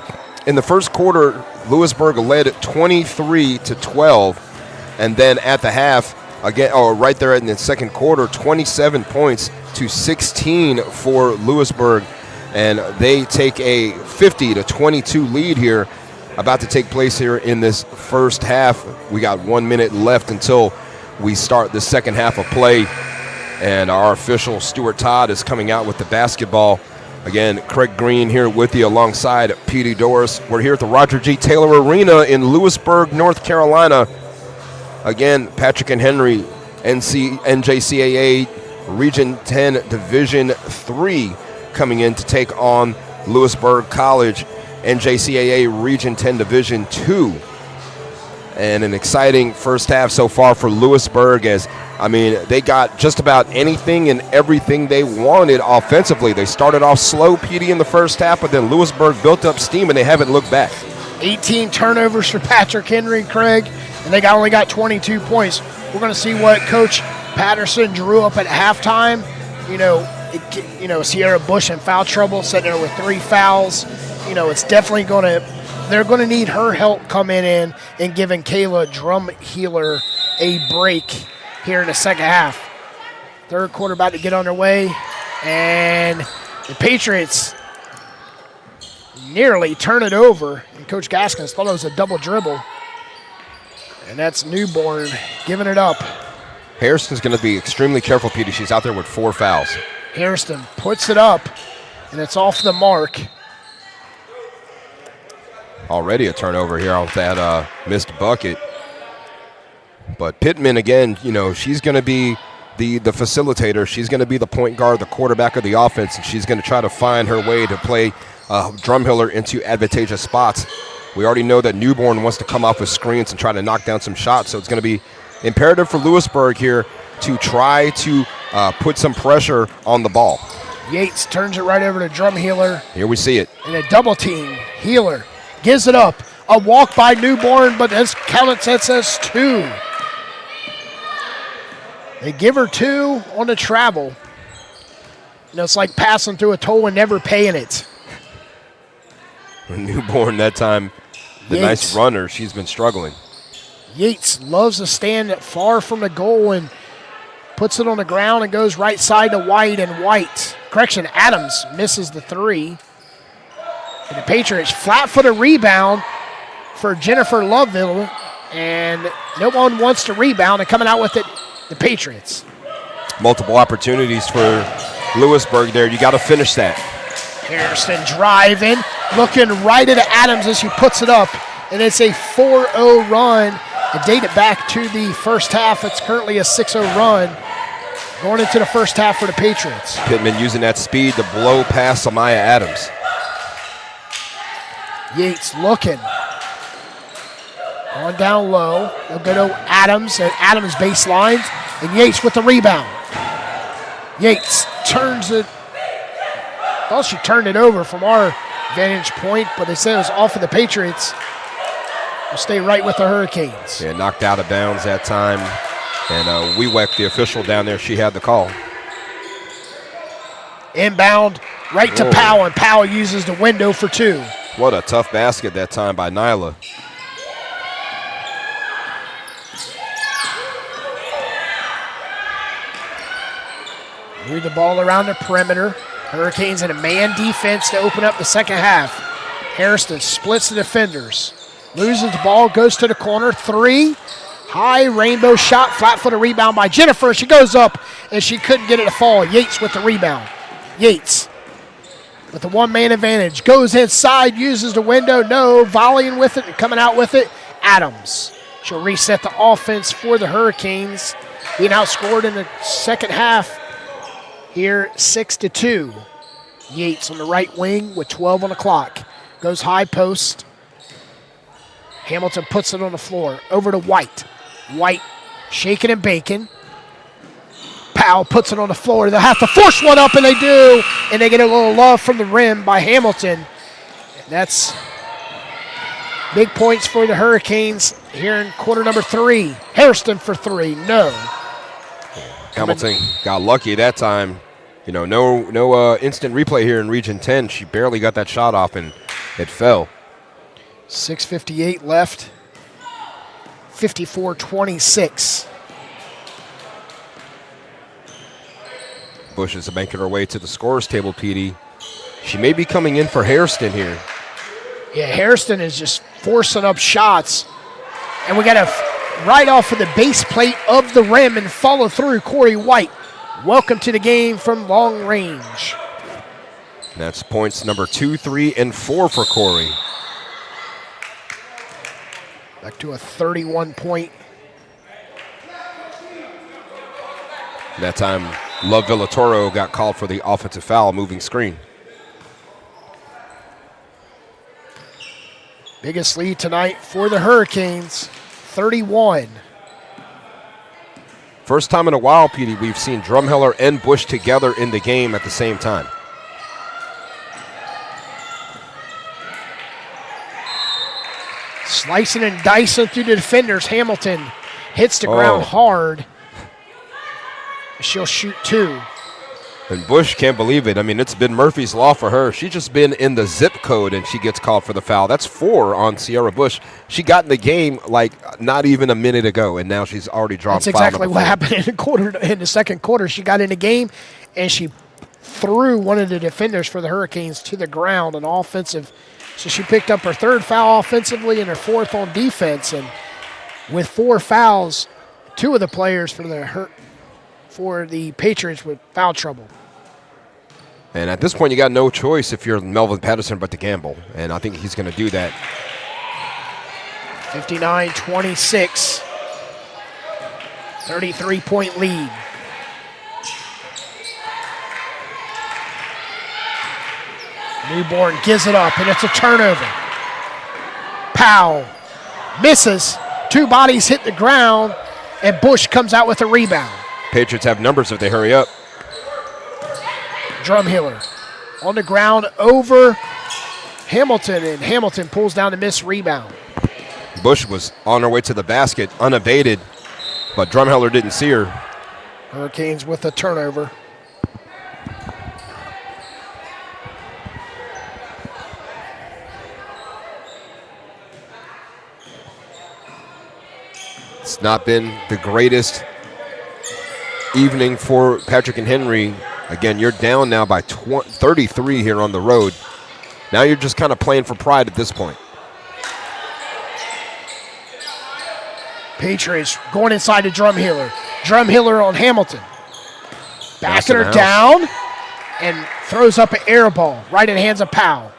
Speaker 2: first quarter, Louisburg led 23-12, and then at the half, again, right there in the second quarter, 27 points to 16 for Louisburg, and they take a 50-22 lead here. About to take place here in this first half. We got 1 minute left until we start the second half of play. And our official, Stuart Todd, is coming out with the basketball. Again, Craig Green here with you alongside Petey Doris. We're here at the Roger G. Taylor Arena in Louisburg, North Carolina. Again, Patrick and Henry, NJCAA Region 10 Division 3 coming in to take on Louisburg College, NJCAA Region 10 Division 2. And an exciting first half so far for Louisburg, as, I mean, they got just about anything and everything they wanted offensively. They started off slow, Petey, in the first half, but then Louisburg built up steam and they haven't looked back.
Speaker 1: 18 turnovers for Patrick Henry, Craig, and they only got 22 points. We're going to see what Coach Patterson drew up at halftime. Sierra Bush in foul trouble, sitting there with 3 fouls. It's definitely they're going to need her help coming in and giving Kayla Drumheller a break here in the second half. Third quarter about to get underway, and the Patriots nearly turn it over, and Coach Gaskins thought it was a double dribble, and that's Newborn giving it up.
Speaker 2: Hairston's going to be extremely careful, Petey. She's out there with 4 fouls.
Speaker 1: Hairston puts it up, and it's off the mark.
Speaker 2: Already a turnover here off that missed bucket. But Pittman, again, she's going to be the facilitator. She's going to be the point guard, the quarterback of the offense, and she's going to try to find her way to play Drumheller into advantageous spots. We already know that Newborn wants to come off with screens and try to knock down some shots, so it's going to be imperative for Louisburg here to try to put some pressure on the ball.
Speaker 1: Yates turns it right over to Drumheller.
Speaker 2: Here we see it.
Speaker 1: In a double team, Healer gives it up. A walk by Newborn, but that's counts as 2. They give her 2 on the travel. It's like passing through a toll and never paying it.
Speaker 2: Newborn that time, the nice runner, she's been struggling.
Speaker 1: Yates loves to stand far from the goal and puts it on the ground and goes right side to White, and Adams misses the three. And the Patriots flat-footed rebound for Jennifer Loveville, and no one wants to rebound, and coming out with it, the Patriots.
Speaker 2: Multiple opportunities for Louisburg there. You got to finish that.
Speaker 1: Hairston driving, looking right at Adams as she puts it up, and it's a 4-0 run. And date it back to the first half. It's currently a 6-0 run going into the first half for the Patriots.
Speaker 2: Pittman using that speed to blow past Amaya Adams.
Speaker 1: Yates looking. On down low. They'll go to Adams, and Adams baselines, and Yates with the rebound. Yates turns it. Thought she turned it over from our vantage point, but they said it was off of the Patriots. We'll stay right with the Hurricanes.
Speaker 2: Yeah, knocked out of bounds that time. And Weeweck, the official down there, she had the call.
Speaker 1: Inbound right to Powell, and Powell uses the window for two.
Speaker 2: What a tough basket that time by Nyla.
Speaker 1: Move the ball around the perimeter. Hurricanes in a man defense to open up the second half. Hairston splits the defenders. Loses the ball, goes to the corner. Three. High rainbow shot, flat-footed rebound by Jennifer. She goes up, and she couldn't get it to fall. Yates with the rebound. Yates with the one-man advantage. Goes inside, uses the window. No, volleying with it and coming out with it. Adams. She'll reset the offense for the Hurricanes. Being outscored in the second half here, 6-2. Yates on the right wing with 12 on the clock. Goes high post. Hamilton puts it on the floor. Over to White. White shaking and baking. Powell puts it on the floor. They'll have to force one up, and they do. And they get a little love from the rim by Hamilton. And that's big points for the Hurricanes here in quarter number 3. Hairston for 3. No.
Speaker 2: Hamilton got lucky that time. You know, no instant replay here in Region 10. She barely got that shot off, and it fell.
Speaker 1: 6:58 left. 54-26.
Speaker 2: Bush is making her way to the scorer's table, PD. She may be coming in for Hairston here.
Speaker 1: Yeah, Hairston is just forcing up shots. And we got to right off of the base plate of the rim and follow through. Corey White, welcome to the game from long range.
Speaker 2: That's points number 2, 3, and 4 for Corey.
Speaker 1: Back to a 31-point.
Speaker 2: That time, Love Villatoro got called for the offensive foul, moving screen.
Speaker 1: Biggest lead tonight for the Hurricanes, 31.
Speaker 2: First time in a while, PD, we've seen Drumheller and Bush together in the game at the same time.
Speaker 1: Slicing and dicing through the defenders. Hamilton hits the ground hard. She'll shoot 2.
Speaker 2: And Bush can't believe it. I mean, it's been Murphy's Law for her. She's just been in the zip code, and she gets called for the foul. That's 4 on Sierra Bush. She got in the game like not even a minute ago, and now she's already drawn
Speaker 1: That's
Speaker 2: foul. That's
Speaker 1: exactly what happened in the second quarter. She got in the game, and she threw one of the defenders for the Hurricanes to the ground, an offensive. So she picked up her 3rd foul offensively and her 4th on defense. And with 4 fouls, 2 of the players for the Patriots with foul trouble.
Speaker 2: And at this point, you got no choice if you're Melvin Patterson but to gamble. And I think he's going to do that.
Speaker 1: 59-26. 33-point lead. Newborn gives it up, and it's a turnover. Powell misses. 2 bodies hit the ground, and Bush comes out with a rebound.
Speaker 2: Patriots have numbers if they hurry up.
Speaker 1: Drumheller on the ground over Hamilton, and Hamilton pulls down the missed rebound.
Speaker 2: Bush was on her way to the basket, unabated, but Drumheller didn't see her.
Speaker 1: Hurricanes with a turnover.
Speaker 2: It's not been the greatest evening for Patrick and Henry. Again, you're down now by 33 here on the road. Now you're just kind of playing for pride at this point.
Speaker 1: Patriots going inside to Drumhealer. Drumhealer on Hamilton. Backing her
Speaker 2: House.
Speaker 1: down and throws up an air ball right in the hands of Powell.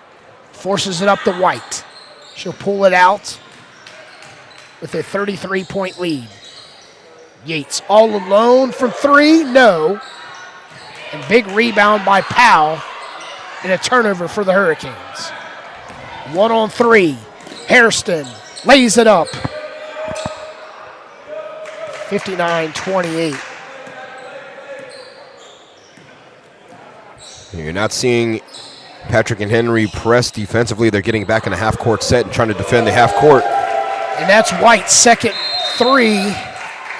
Speaker 1: Forces it up to White. She'll pull it out with a 33-point lead. Yates all alone from three, no. And big rebound by Powell and a turnover for the Hurricanes. 1-on-3. Hairston lays it up. 59-28.
Speaker 2: You're not seeing Patrick and Henry press defensively. They're getting back in a half-court set and trying to defend the half-court.
Speaker 1: And that's White's second three,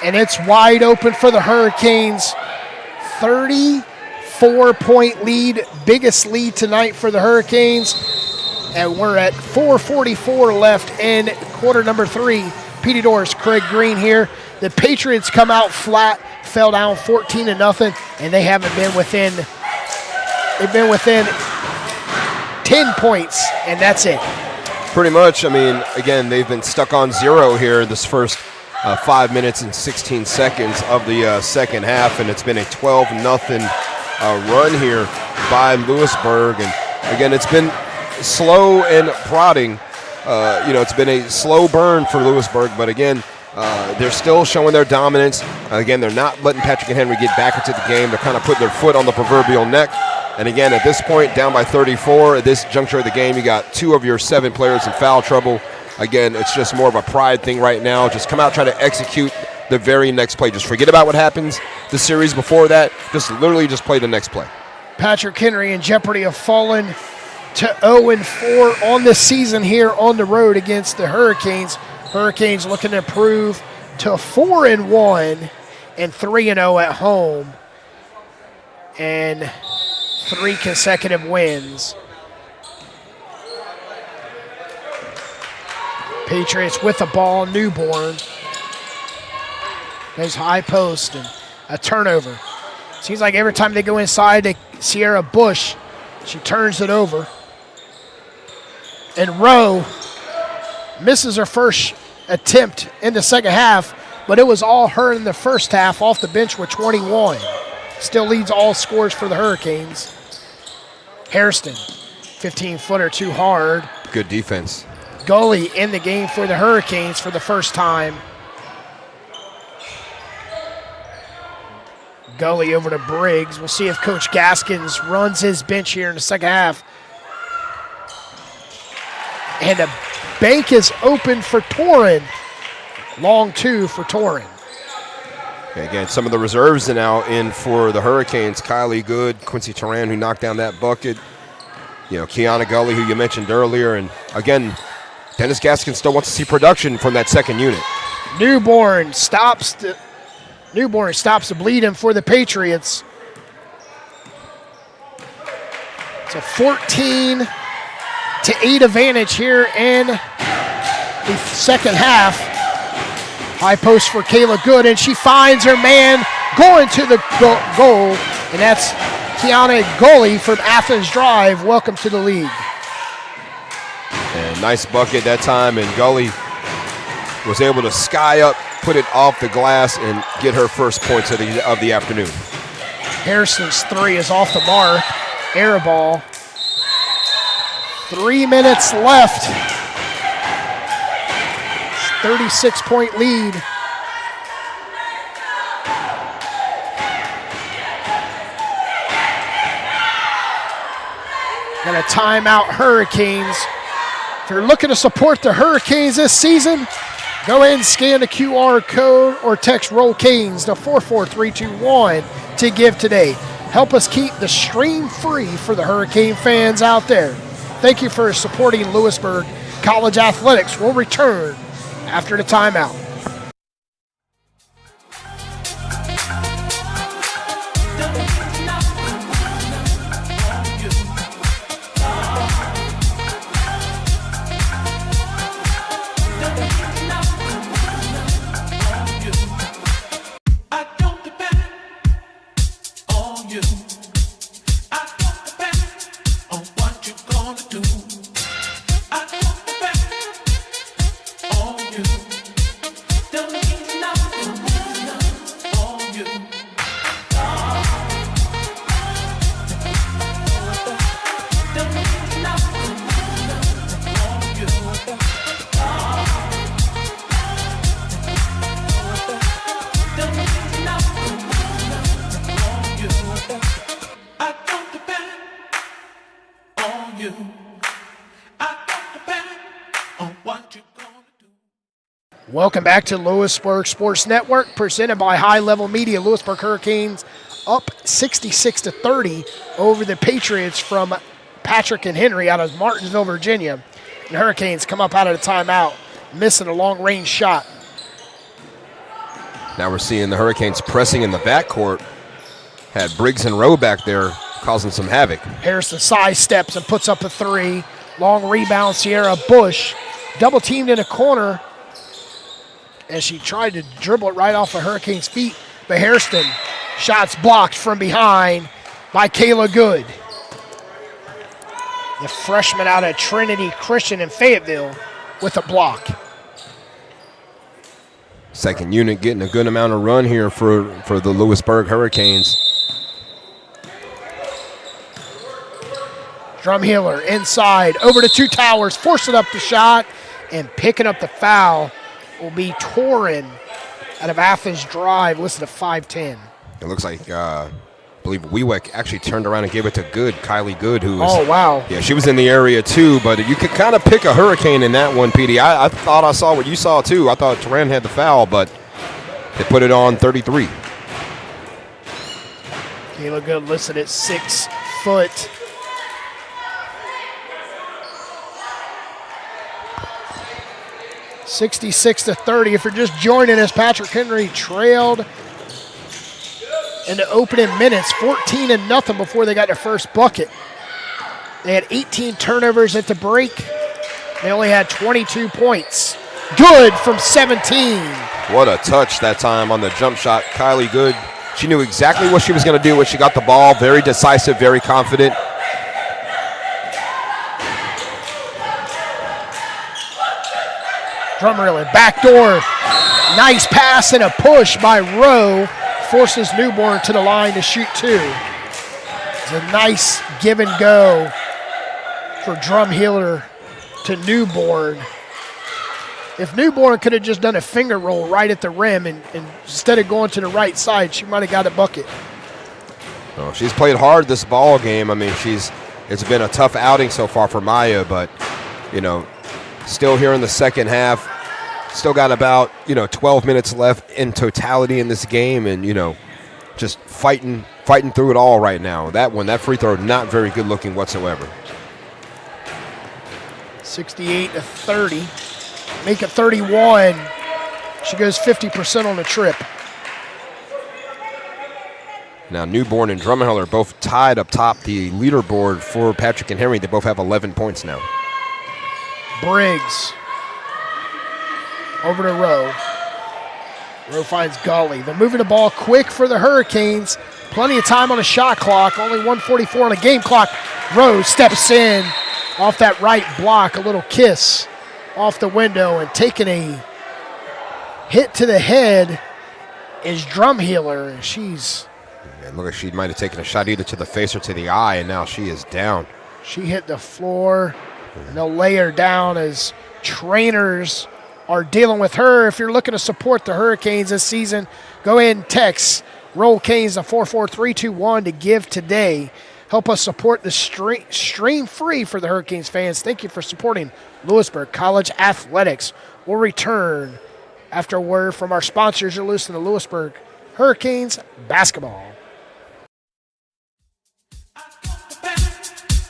Speaker 1: and it's wide open for the Hurricanes. 34-point lead, biggest lead tonight for the Hurricanes. And we're at 4:44 left in quarter number 3. Petey Doors, Craig Green here. The Patriots come out flat, fell down 14-0, and they haven't been within. They've been within 10 points, and that's it.
Speaker 2: Pretty much. I mean, again, they've been stuck on zero here this first 5 minutes and 16 seconds of the second half, and it's been a 12-0 run here by Louisburg. And again, it's been slow and prodding. It's been a slow burn for Louisburg, but again, they're still showing their dominance. Again, they're not letting Patrick and Henry get back into the game. They're kind of putting their foot on the proverbial neck. And again, at this point, down by 34, at this juncture of the game, you got 2 of your 7 players in foul trouble. Again, it's just more of a pride thing right now. Just come out, try to execute the very next play. Just forget about what happens the series before that. Just literally just play the next play.
Speaker 1: Patrick Henry in jeopardy of falling to 0-4 on the season here on the road against the Hurricanes. Hurricanes looking to improve to 4-1 and 3-0 at home. And 3 consecutive wins. Patriots with the ball, Newborn. There's high post and a turnover. Seems like every time they go inside to Sierra Bush, she turns it over. And Rowe misses her first attempt in the second half, but it was all her in the first half off the bench with 21. Still leads all scores for the Hurricanes. Hairston, 15-footer too hard.
Speaker 2: Good defense.
Speaker 1: Goalie in the game for the Hurricanes for the first time. Goalie over to Briggs. We'll see if Coach Gaskins runs his bench here in the second half. And the bank is open for Torin. Long 2 for Torin.
Speaker 2: Again, some of the reserves are now in for the Hurricanes. Kylie Good, Quincy Turan, who knocked down that bucket. Kiana Gully, who you mentioned earlier. And again, Dennis Gaskin still wants to see production from that second unit.
Speaker 1: Newborn stops the bleeding for the Patriots. It's a 14-8 advantage here in the second half. High post for Kayla Good, and she finds her man going to the goal, and that's Kiana Gully from Athens Drive. Welcome to the league.
Speaker 2: And nice bucket that time, and Gully was able to sky up, put it off the glass, and get her first points of the afternoon.
Speaker 1: Harrison's 3 is off the mark. Air ball. 3 minutes left. 36-point lead. And a timeout, Hurricanes. If you're looking to support the Hurricanes this season, go ahead and scan the QR code or text Roll Canes to 44321 to give today. Help us keep the stream free for the Hurricane fans out there. Thank you for supporting Louisburg College Athletics. We'll return after the timeout.
Speaker 6: on you. I don't depend on what you're gonna do.
Speaker 1: Welcome back to Louisburg Sports Network, presented by High Level Media. Louisburg Hurricanes up 66-30 over the Patriots from Patrick and Henry out of Martinsville, Virginia. And Hurricanes come up out of the timeout, missing a long-range shot.
Speaker 2: Now we're seeing the Hurricanes pressing in the backcourt. Had Briggs and Rowe back there causing some havoc.
Speaker 1: Harrison side steps and puts up a three. Long rebound, Sierra Bush double teamed in a corner as she tried to dribble it right off of Hurricanes' feet. But Hairston, shots blocked from behind by Kayla Good. The freshman out of Trinity Christian in Fayetteville with a block.
Speaker 2: Second unit getting a good amount of run here for the Louisburg Hurricanes.
Speaker 1: Drumhealer inside, over to Two Towers, forcing up the shot, and picking up the foul will be Torin out of Athens Drive, listed at 5'10".
Speaker 2: It looks like, I believe Weewick actually turned around and gave it to Good, Kylie Good, who was.
Speaker 1: Oh, wow.
Speaker 2: Yeah, she was in the area too, but you could kind of pick a Hurricane in that one, PD. I thought I saw what you saw too. I thought Torin had the foul, but they put it on 33.
Speaker 1: Kayla Good listed at 6 foot. (66-30). If you're just joining us, Patrick Henry trailed in the opening minutes, 14-0 before they got their first bucket. They had 18 turnovers at the break. They only had 22 points. Good from 17.
Speaker 2: What a touch that time on the jump shot. Kylie Good, she knew exactly what she was going to do when she got the ball. Very decisive, very confident.
Speaker 1: Drummerlin, backdoor, nice pass and a push by Rowe, forces Newborn to the line to shoot two. It's a nice give and go for Drumhealer to Newborn. If Newborn could have just done a finger roll right at the rim and instead of going to the right side, she might have got a bucket.
Speaker 2: Oh, she's played hard this ball game. I mean, it's been a tough outing so far for Maya, but, still here in the second half. Still got about, 12 minutes left in totality in this game and, just fighting through it all right now. That free throw, not very good looking whatsoever.
Speaker 1: 68-30. Make it 31. She goes 50% on the trip.
Speaker 2: Now, Newborn and Drumheller are both tied up top the leaderboard for Patrick and Henry. They both have 11 points now.
Speaker 1: Briggs over to Rowe. Rowe finds Gully. They're moving the ball quick for the Hurricanes. Plenty of time on the shot clock. Only 1:44 on the game clock. Rowe steps in off that right block. A little kiss off the window, and taking a hit to the head is Drumhealer. And she's.
Speaker 2: And look like she might have taken a shot either to the face or to the eye, and now she is down.
Speaker 1: She hit the floor. And they'll lay her down as trainers are dealing with her. If you're looking to support the Hurricanes this season, go ahead and text Roll Canes to 44321 to give today. Help us support the stream free for the Hurricanes fans. Thank you for supporting Louisburg College Athletics. We'll return after a word from our sponsors. You're listening to Louisburg Hurricanes basketball.
Speaker 6: I don't depend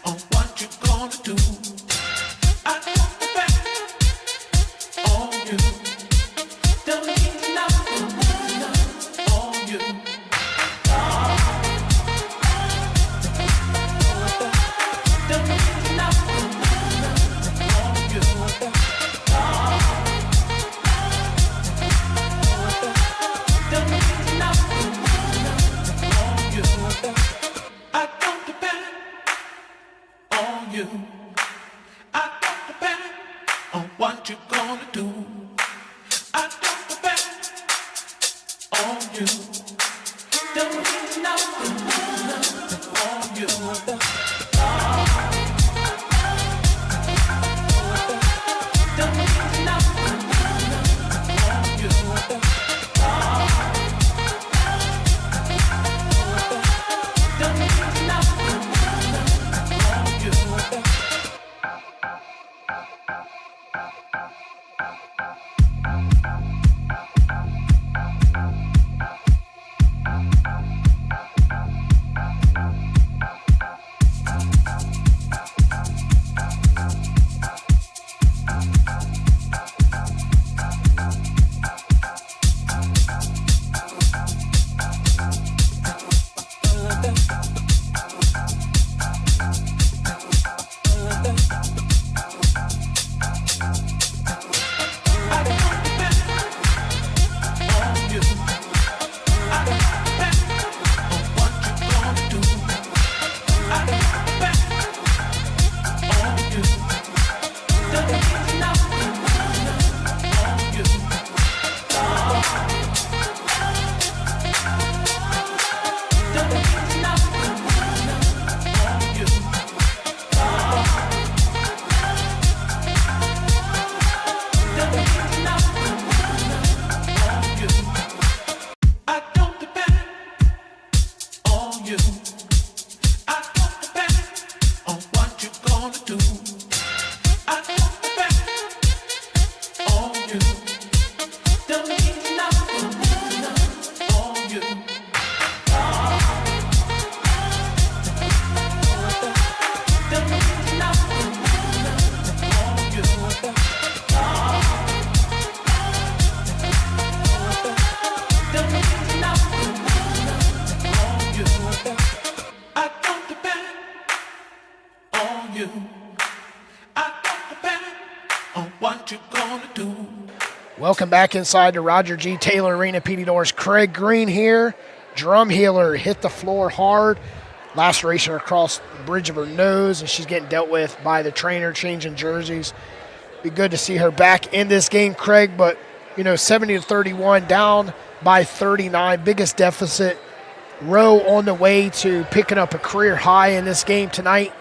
Speaker 6: on what you're gonna do. I don't depend on you. Don't need nothing on you. Don't need nothing on you. Don't need nothing on you. I don't depend on you. I don't depend on what you're gonna do. I don't depend on you. Don't need nothing on you. Don't need nothing on you. Don't need nothing on you. do? I don't depend on you. Don't need nothing on you. Don't need nothing on you. Don't need nothing on you. I don't depend on you. I don't depend on what you're gonna do.
Speaker 1: Welcome back inside the Roger G. Taylor Arena. PD Norris, Craig Green here. Drum healer hit the floor hard. Laceration across the bridge of her nose, and she's getting dealt with by the trainer, changing jerseys. Be good to see her back in this game, Craig, but, 70-31, down by 39, biggest deficit. Rowe on the way to picking up a career high in this game tonight.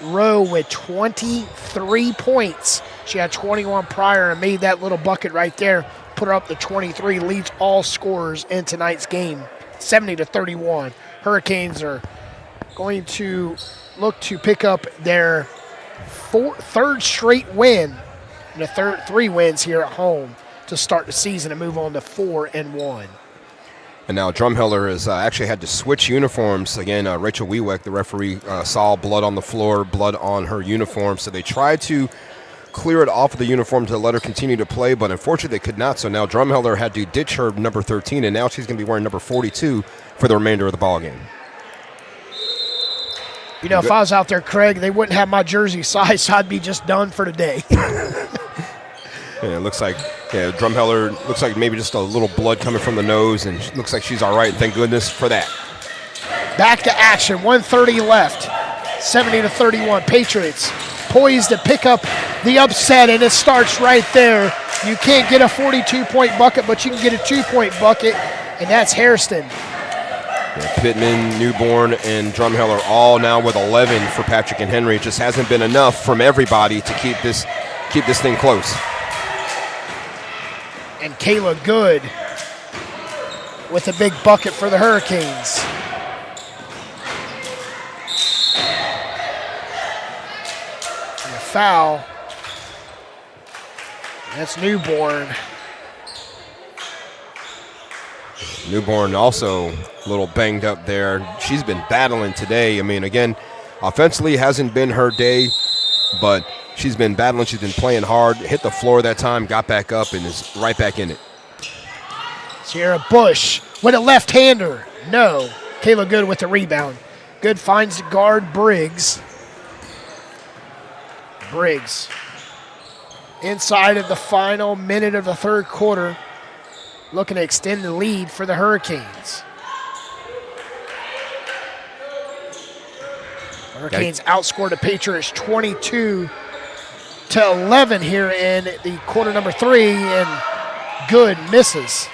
Speaker 1: Rowe with 23 points. She had 21 prior and made that little bucket right there. Put her up to 23, leads all scorers in tonight's game. 70-31. Hurricanes are going to look to pick up their third straight win, and the three wins here at home to start the season and move on to 4-1.
Speaker 2: And now Drumheller has actually had to switch uniforms. Again, Rachel Wiewick, the referee, saw blood on the floor, blood on her uniform. So they tried to clear it off of the uniform to let her continue to play, but unfortunately they could not. So now Drumheller had to ditch her number 13, and now she's going to be wearing number 42 for the remainder of the ball game.
Speaker 1: If I was out there, Craig, they wouldn't have my jersey size, so I'd be just done for the day.
Speaker 2: It looks like Drumheller looks like maybe just a little blood coming from the nose, and looks like she's all right. Thank goodness for that.
Speaker 1: Back to action, 1:30 left, 70-31. Patriots poised to pick up the upset, and it starts right there. You can't get a 42-point bucket, but you can get a 2-point bucket, and that's Hairston.
Speaker 2: Pittman, Newborn, and Drumheller all now with 11 for Patrick and Henry. It just hasn't been enough from everybody to keep this thing close.
Speaker 1: And Kayla Good with a big bucket for the Hurricanes. And a foul. That's Newborn.
Speaker 2: Newborn also a little banged up there. She's been battling today. I mean, again, offensively hasn't been her day, but she's been battling. She's been playing hard. Hit the floor that time, got back up, and is right back in it.
Speaker 1: Sierra Bush with a left-hander. No. Kayla Good with the rebound. Good finds the guard, Briggs. Briggs. Inside of the final minute of the third quarter, looking to extend the lead for the Hurricanes. Hurricanes outscored the Patriots 22-11 here in the quarter number 3, and Good misses.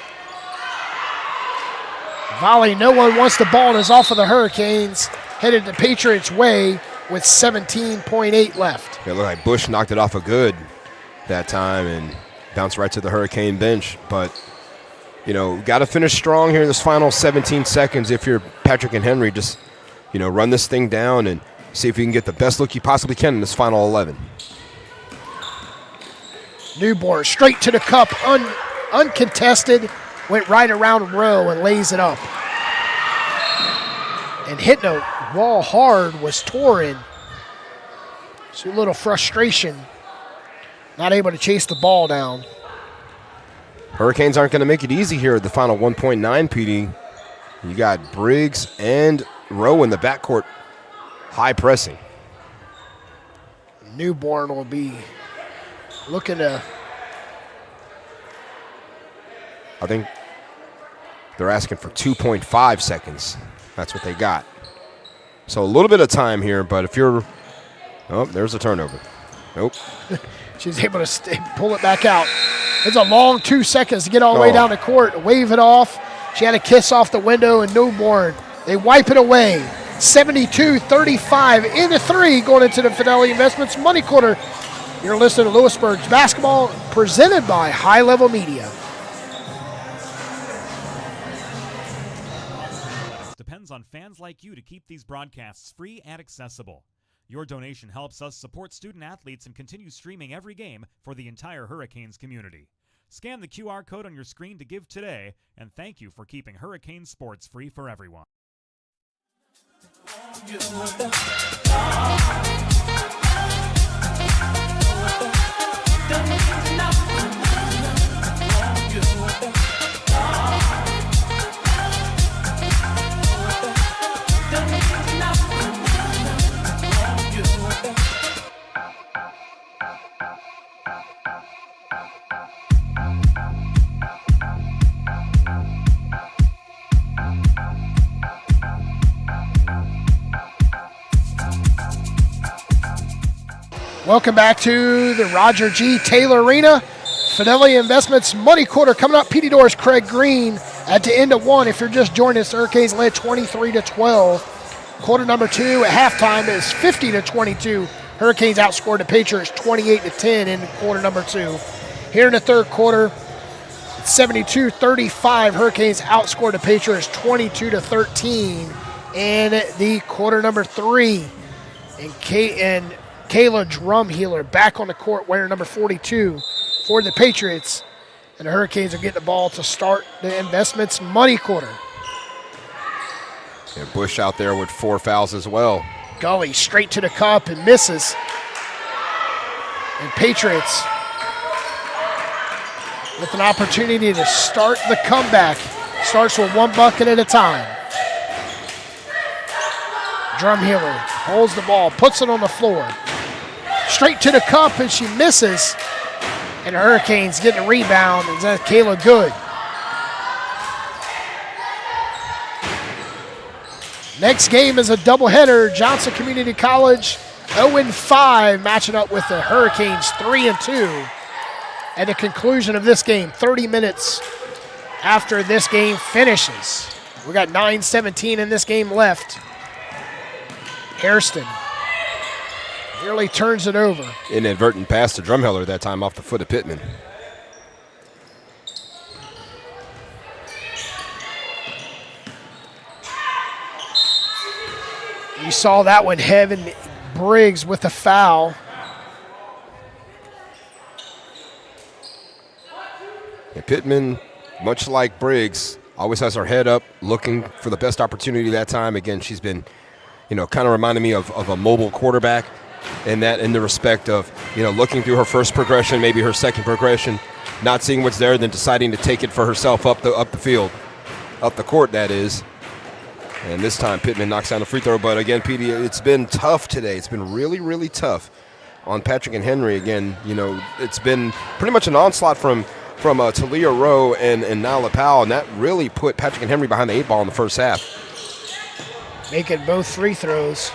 Speaker 1: Volley, no one wants the ball, and is off of the Hurricanes, headed the Patriots' way with 17.8 left.
Speaker 2: It looked like Bush knocked it off of Good that time and bounced right to the Hurricane bench, but got to finish strong here in this final 17 seconds if you're Patrick and Henry. Just, run this thing down and see if you can get the best look you possibly can in this final 11.
Speaker 1: Newborn straight to the cup, uncontested, went right around Rowe and lays it up. And hitting a wall hard was Torin. So a little frustration, not able to chase the ball down.
Speaker 2: Hurricanes aren't going to make it easy here at the final 1.9, PD. You got Briggs and Rowe in the backcourt, high pressing.
Speaker 1: Newborn will be looking to...
Speaker 2: I think they're asking for 2.5 seconds. That's what they got. So a little bit of time here, but if you're... Oh, there's a turnover. Nope.
Speaker 1: She's able to pull it back out. It's a long 2 seconds to get all the way down the court, wave it off. She had a kiss off the window, and Newborn, they wipe it away. 72-35 in the 3 going into the Fidelity Investments Money Quarter. You're listening to Louisburg's basketball presented by High Level Media.
Speaker 3: Depends on fans like you to keep these broadcasts free and accessible. Your donation helps us support student athletes and continue streaming every game for the entire Hurricanes community. Scan the QR code on your screen to give today, and thank you for keeping Hurricane sports free for everyone.
Speaker 1: Welcome back to the Roger G. Taylor Arena. Fidelity Investments Money Quarter coming up. PD Doors Craig Green at the end of one. If you're just joining us, Hurricanes led 23-12. Quarter number two at halftime is 50-22. Hurricanes outscored the Patriots 28-10 in quarter number two. Here in the third quarter, 72-35. Hurricanes outscored the Patriots 22-13 in the quarter number three. And Kayla Drumhealer back on the court wearing number 42 for the Patriots. And the Hurricanes are getting the ball to start the Investments Money Quarter.
Speaker 2: And Bush out there with 4 fouls as well.
Speaker 1: Gully straight to the cup and misses. And Patriots with an opportunity to start the comeback. Starts with one bucket at a time. Drumhealer holds the ball, puts it on the floor. Straight to the cup, and she misses. And the Hurricanes getting a rebound, and that's Kayla Good. Next game is a doubleheader. Johnson Community College 0-5 matching up with the Hurricanes 3-2. At the conclusion of this game, 30 minutes after this game finishes. We got 9:17 in this game left. Hairston nearly turns it over.
Speaker 2: Inadvertent pass to Drumheller that time off the foot of Pittman.
Speaker 1: You saw that one, Heaven Briggs with a foul.
Speaker 2: And Pittman, much like Briggs, always has her head up, looking for the best opportunity that time. Again, she's been, kind of reminding me of a mobile quarterback in the respect of, looking through her first progression, maybe her second progression, not seeing what's there, then deciding to take it for herself up the field, up the court, that is. And this time Pittman knocks down the free throw. But again, PD, it's been tough today. It's been really, really tough on Patrick and Henry. Again, it's been pretty much an onslaught from Talia Rowe and Nala Powell, and that really put Patrick and Henry behind the 8 ball in the first half.
Speaker 1: Making both free throws.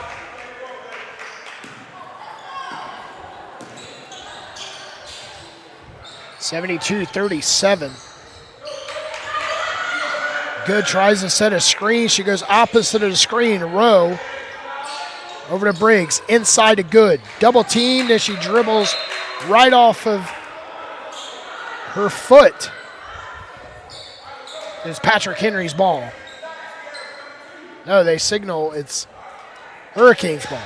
Speaker 1: (72-37). Good tries to set a screen. She goes opposite of the screen. Rowe over to Briggs. Inside to Good. Double teamed as she dribbles right off of her foot. It's Patrick Henry's ball. No, they signal it's Hurricanes ball.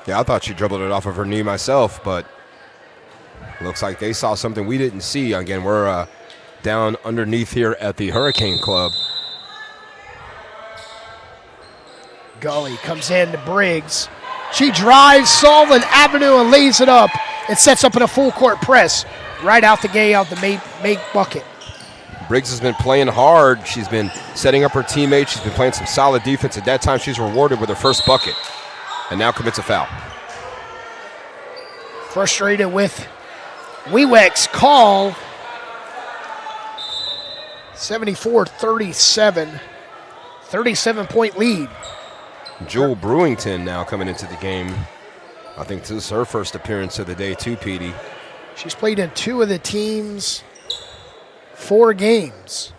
Speaker 2: Yeah, I thought she dribbled it off of her knee myself, but looks like they saw something we didn't see. Again, we're down underneath here at the Hurricane Club.
Speaker 1: Gully comes in to Briggs. She drives Sullivan Avenue and lays it up. It sets up in a full court press right out the gate out the make bucket.
Speaker 2: Briggs has been playing hard. She's been setting up her teammates. She's been playing some solid defense. At that time, she's rewarded with her first bucket and now commits a foul.
Speaker 1: Frustrated with Weeweck's call. 74-37. 37-point lead.
Speaker 2: Jewel Brewington now coming into the game. I think this is her first appearance of the day too, Petey.
Speaker 1: She's played in 2 of the team's 4 games.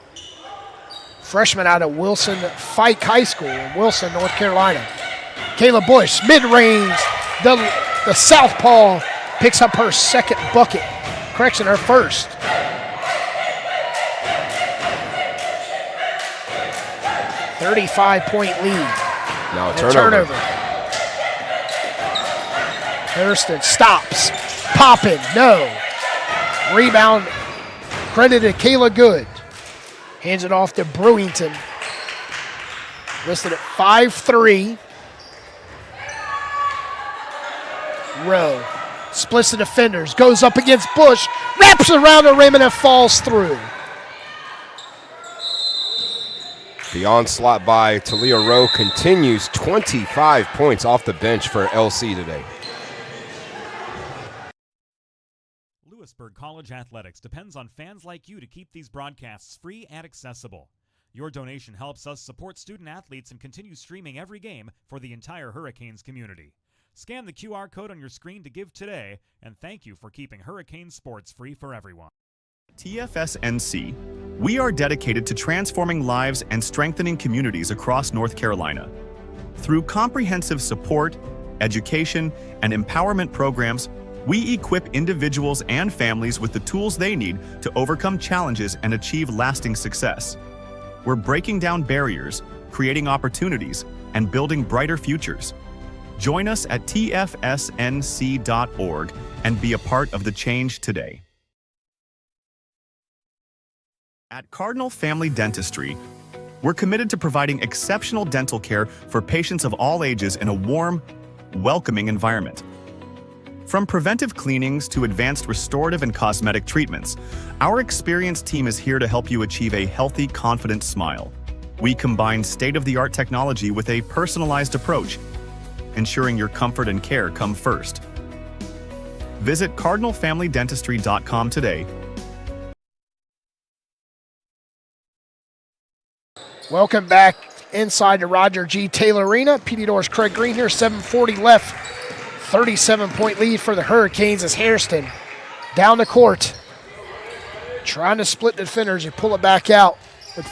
Speaker 1: Freshman out of Wilson Fike High School in Wilson, North Carolina. Kayla Bush, mid-range. The southpaw picks up her second bucket. Correction, her first. .35-point lead.
Speaker 2: Now a
Speaker 1: And
Speaker 2: turnover.
Speaker 1: Hairston stops. Poppin', no. Rebound credited Kayla Good. Hands it off to Brewington. Listed at 5'3". Rowe splits the defenders, goes up against Bush, wraps around the rim and it falls through.
Speaker 2: The onslaught by Talia Rowe continues. 25 points off the bench for LC today.
Speaker 3: Louisburg College Athletics depends on fans like you to keep these broadcasts free and accessible. Your donation helps us support student athletes and continue streaming every game for the entire Hurricanes community. Scan the QR code on your screen to give today, and thank you for keeping Hurricane sports free for everyone.
Speaker 5: TFSNC, we are dedicated to transforming lives and strengthening communities across North Carolina. Through comprehensive support, education, and empowerment programs, we equip individuals and families with the tools they need to overcome challenges and achieve lasting success. We're breaking down barriers, creating opportunities, and building brighter futures. Join us at tfsnc.org and be a part of the change today. At Cardinal Family Dentistry, we're committed to providing exceptional dental care for patients of all ages in a warm, welcoming environment. From preventive cleanings to advanced restorative and cosmetic treatments, our experienced team is here to help you achieve a healthy, confident smile. We combine state-of-the-art technology with a personalized approach, ensuring your comfort and care come first. Visit cardinalfamilydentistry.com today.
Speaker 1: Welcome back inside the Roger G. Taylor Arena. PD Doors Craig Green here, 7:40 left. 37-point lead for the Hurricanes as Hairston down the court. Trying to split the defenders. You pull it back out with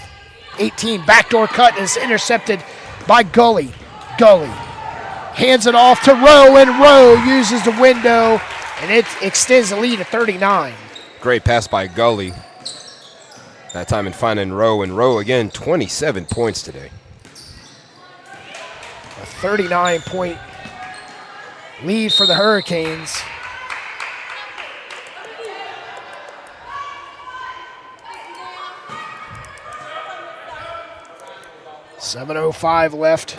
Speaker 1: 18. Backdoor cut and it's intercepted by Gully. Gully hands it off to Rowe, and Rowe uses the window, and it extends the lead to 39.
Speaker 2: Great pass by Gully. That time in finding Rowe, and Rowe again, 27 points today.
Speaker 1: A 39-point lead for the Hurricanes. .705 left.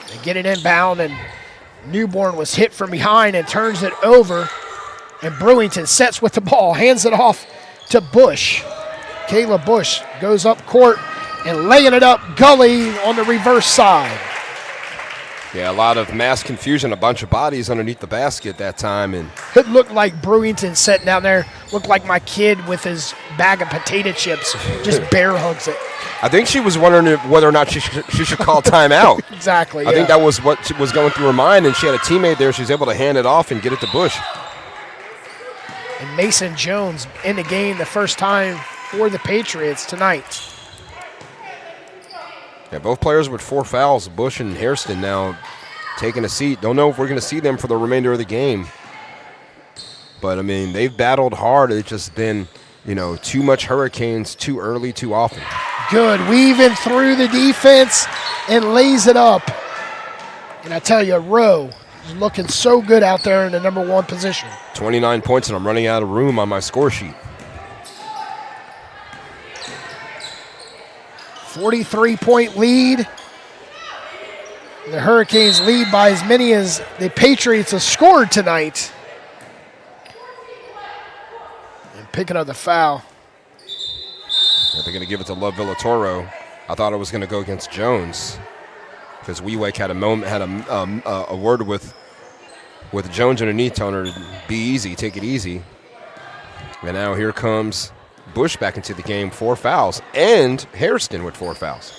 Speaker 1: They get it inbound, and Newborn was hit from behind and turns it over. And Brewington sets with the ball, hands it off to Bush. Kayla Bush goes up court and laying it up. Gully on the reverse side.
Speaker 2: Yeah, a lot of mass confusion, a bunch of bodies underneath the basket that time. And
Speaker 1: It looked like Brewington sitting down there, looked like my kid with his bag of potato chips, just bear hugs it.
Speaker 2: I think she was wondering whether or not she should call timeout.
Speaker 1: Exactly,
Speaker 2: I think that was what was going through her mind, and she had a teammate there. She was able to hand it off and get it to Bush.
Speaker 1: And Mason Jones in the game the first time for the Patriots tonight.
Speaker 2: Yeah, both players with 4 fouls. Bush and Hairston now taking a seat. Don't know if we're going to see them for the remainder of the game. But, I mean, they've battled hard. It's just been, too much Hurricanes too early, too often.
Speaker 1: Good, weaving through the defense and lays it up. And I tell you, Rowe is looking so good out there in the number 1 position.
Speaker 2: 29 points, and I'm running out of room on my score sheet.
Speaker 1: 43-point lead. The Hurricanes lead by as many as the Patriots have scored tonight. And picking up the foul.
Speaker 2: Yeah, they're going to give it to Love Villatoro. I thought it was going to go against Jones because Weewick had a word with Jones underneath, telling her to be easy, take it easy. And now here comes Bush back into the game, 4 fouls, and Hairston with 4 fouls.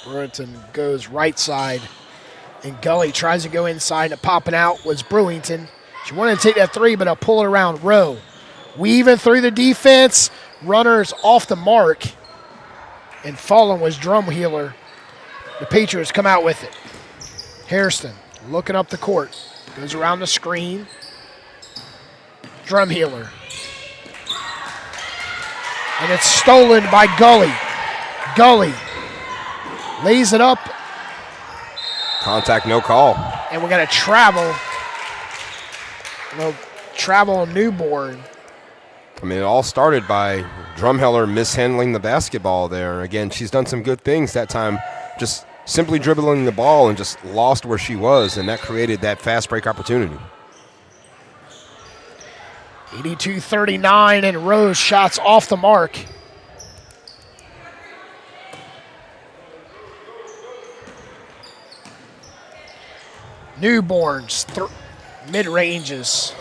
Speaker 1: Brewington goes right side, and Gully tries to go inside, and popping out was Brewington. She wanted to take that 3, but I'll pull it around. Rowe weaving through the defense, runners off the mark, and falling was Drumhealer. The Patriots come out with it. Hairston looking up the court, goes around the screen, Drumhealer. And it's stolen by Gully. Gully lays it up.
Speaker 2: Contact, no call.
Speaker 1: And we got a travel. No travel on Newborn.
Speaker 2: I mean, it all started by Drumheller mishandling the basketball there. Again, she's done some good things that time, just simply dribbling the ball and just lost where she was, and that created that fast break opportunity.
Speaker 1: 82-39, and Rose shots off the mark. Newborns, mid-ranges.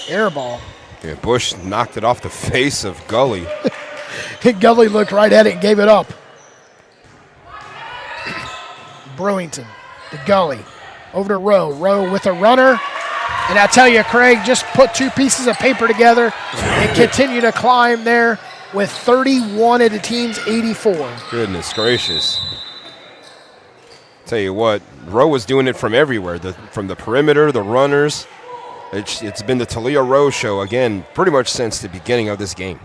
Speaker 1: Air ball.
Speaker 2: Yeah, Bush knocked it off the face of Gully.
Speaker 1: Gully looked right at it and gave it up. Brewington to Gully. Over to Rowe. Rowe with a runner. And I tell you, Craig, just put two pieces of paper together and continue to climb there with 31 of the team's 84.
Speaker 2: Goodness gracious. Tell you what, Rowe was doing it from everywhere, from the perimeter, the runners. It's been the Talia Rowe show, again, pretty much since the beginning of this game.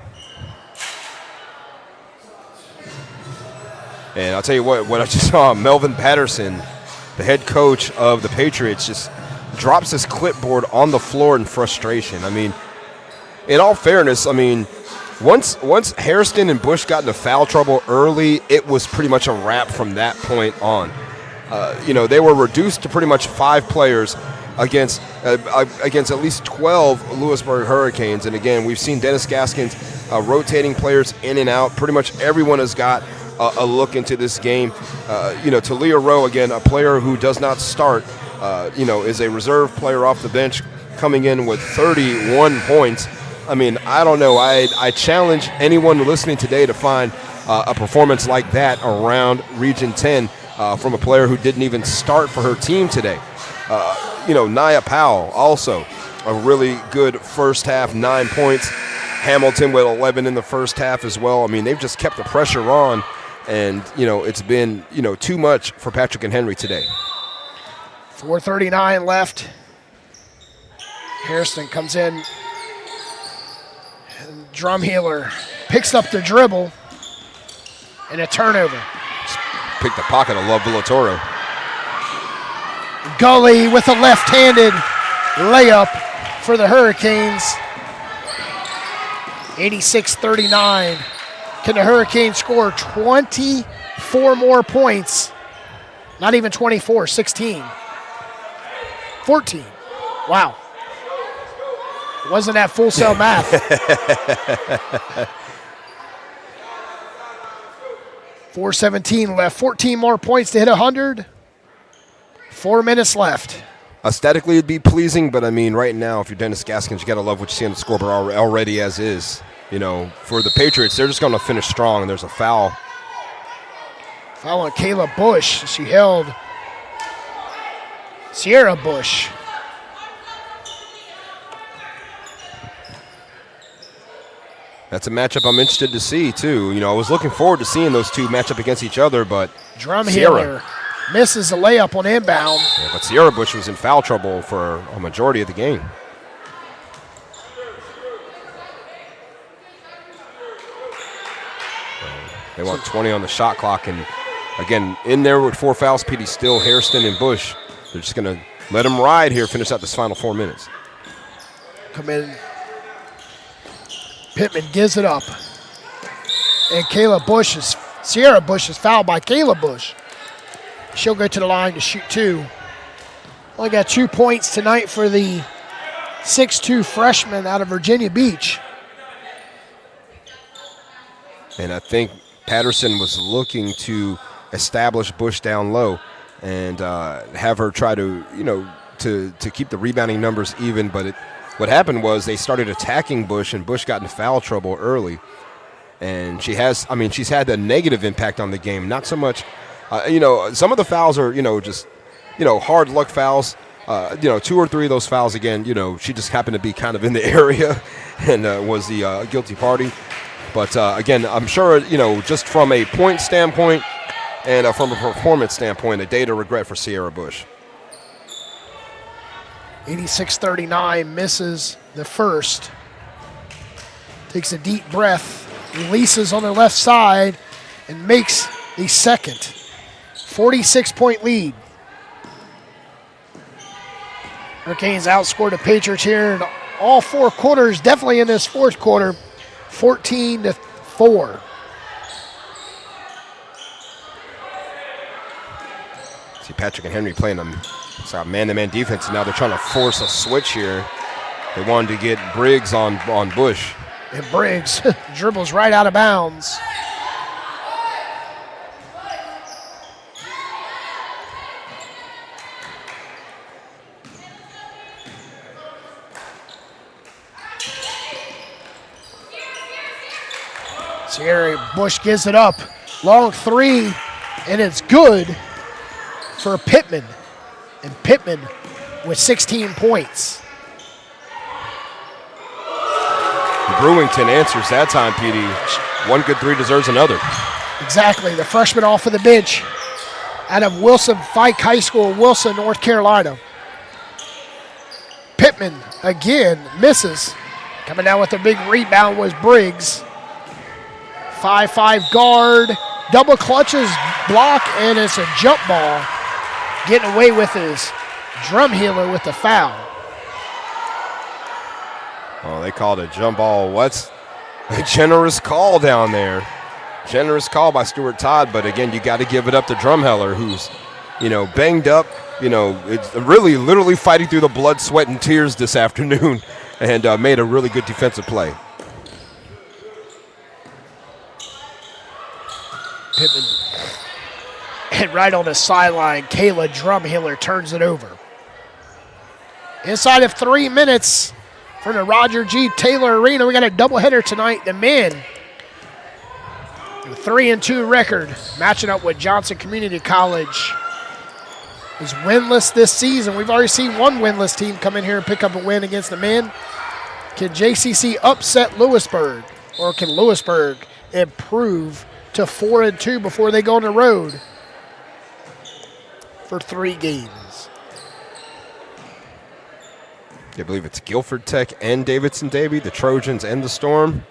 Speaker 2: And I'll tell you what I just saw, Melvin Patterson, the head coach of the Patriots, just drops his clipboard on the floor in frustration. I mean, in all fairness, I mean, once Hairston and Bush got into foul trouble early, it was pretty much a wrap from that point on. They were reduced to pretty much 5 players against at least 12 Louisburg Hurricanes. And again, we've seen Dennis Gaskins rotating players in and out. Pretty much everyone has got a look into this game. Talia Rowe, again, a player who does not start, is a reserve player off the bench coming in with 31 points. I mean, I don't know. I challenge anyone listening today to find a performance like that around Region 10 from a player who didn't even start for her team today. Nia Powell, also a really good first half, 9 points. Hamilton with 11 in the first half as well. I mean, they've just kept the pressure on, and, it's been, too much for Patrick and Henry today.
Speaker 1: 4:39 left. Hairston comes in. Drumhealer picks up the dribble, and a turnover.
Speaker 2: Pick the pocket of Love Villatoro.
Speaker 1: Gully with a left-handed layup for the Hurricanes. 86-39. Can the Hurricanes score 24 more points? Not even 24, 16. 14. Wow. Wasn't that full cell math? 4:17 left. 14 more points to hit 100. 4 minutes left.
Speaker 2: Aesthetically, it'd be pleasing, but I mean, right now, if you're Dennis Gaskins, you got to love what you see on the scoreboard already as is. For the Patriots, they're just going to finish strong, and there's a foul.
Speaker 1: Foul on Kayla Bush. She held Sierra Bush.
Speaker 2: That's a matchup I'm interested to see, too. I was looking forward to seeing those two match up against each other, but
Speaker 1: Drumhealer misses a layup on inbound.
Speaker 2: Yeah, but Sierra Bush was in foul trouble for a majority of the game. They want 20 on the shot clock, and again, in there with 4 fouls, PD Still, Hairston, and Bush. They're just going to let them ride here, finish out this final 4 minutes.
Speaker 1: Come in. Pittman gives it up. And Sierra Bush is fouled by Kayla Bush. She'll go to the line to shoot 2. Only got 2 points tonight for the 6'2" freshman out of Virginia Beach.
Speaker 2: And I think Patterson was looking to establish Bush down low and have her try to, to keep the rebounding numbers even. But what happened was they started attacking Bush, and Bush got into foul trouble early. And she's had a negative impact on the game. Not so much, some of the fouls are, just, hard luck fouls. 2 or 3 of those fouls, again, she just happened to be kind of in the area and was the guilty party. But, again, I'm sure, just from a point standpoint and from a performance standpoint, a day to regret for Sierra Bush.
Speaker 1: 86-39, misses the first. Takes a deep breath, releases on the left side, and makes the second. 46-point lead. Hurricanes outscored the Patriots here in all four quarters, definitely in this fourth quarter, 14-4.
Speaker 2: See Patrick and Henry playing them man-to-man defense, and now they're trying to force a switch here. They wanted to get Briggs on Bush.
Speaker 1: And Briggs dribbles right out of bounds. So here Bush gives it up. Long three, and it's good for Pittman. And Pittman with 16 points.
Speaker 2: Brewington answers that time, PD. One good three deserves another.
Speaker 1: Exactly. The freshman off of the bench out of Wilson Fike High School, Wilson, North Carolina. Pittman again misses. Coming down with a big rebound was Briggs. 5'5" guard, double clutches, block, and it's a jump ball. Getting away with his drum healer with the foul.
Speaker 2: Oh, they called a jump ball. What's a generous call down there? Generous call by Stuart Todd, but again, you got to give it up to Drumheller, who's, banged up. It's really literally fighting through the blood, sweat, and tears this afternoon, and made a really good defensive play.
Speaker 1: Pittman. And right on the sideline, Kayla Drumheller turns it over. Inside of 3 minutes from the Roger G. Taylor Arena, we got a doubleheader tonight. The men, a 3-2 record, matching up with Johnson Community College, is winless this season. We've already seen one winless team come in here and pick up a win against the men. Can JCC upset Louisburg, or can Louisburg improve to 4-2 before they go on the road for 3 games?
Speaker 2: I believe it's Guilford Tech and Davidson Davie, the Trojans and the Storm.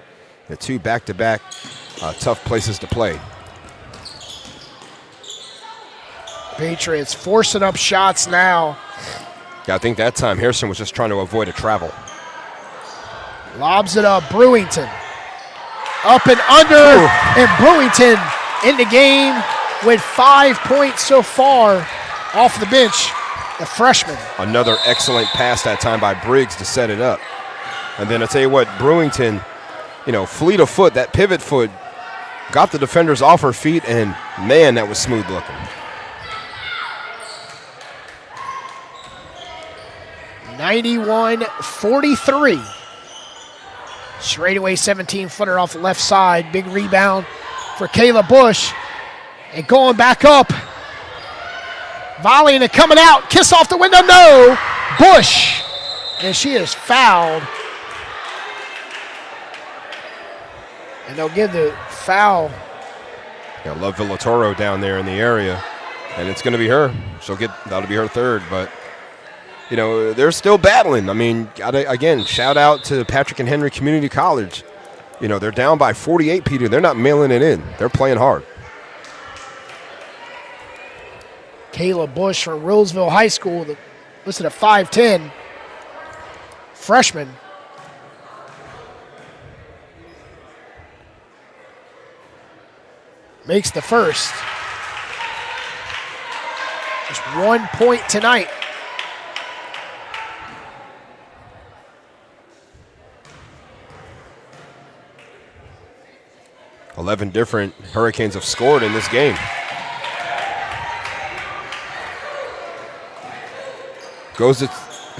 Speaker 2: The two back-to-back tough places to play.
Speaker 1: Patriots forcing up shots now.
Speaker 2: Yeah, I think that time Harrison was just trying to avoid a travel.
Speaker 1: Lobs it up, Brewington. Up and under, and Brewington in the game with 5 points so far off the bench, the freshman.
Speaker 2: Another excellent pass that time by Briggs to set it up. And then I tell you what, Brewington, fleet of foot, that pivot foot, got the defenders off her feet, and man, that was smooth looking.
Speaker 1: 91-43. Straightaway 17-footer off the left side. Big rebound for Kayla Bush. And going back up. Volleying and coming out. Kiss off the window. No. Bush. And she is fouled. And they'll give the foul.
Speaker 2: Yeah, Love Villatoro down there in the area. And it's going to be her. That'll be her third. But, they're still battling. I mean, again, shout out to Patrick and Henry Community College. They're down by 48, Peter. They're not mailing it in. They're playing hard.
Speaker 1: Kayla Bush from Roseville High School, listed at 5'10", freshman. Makes the first. Just 1 point tonight.
Speaker 2: $11 different Hurricanes have scored in this game. Goes to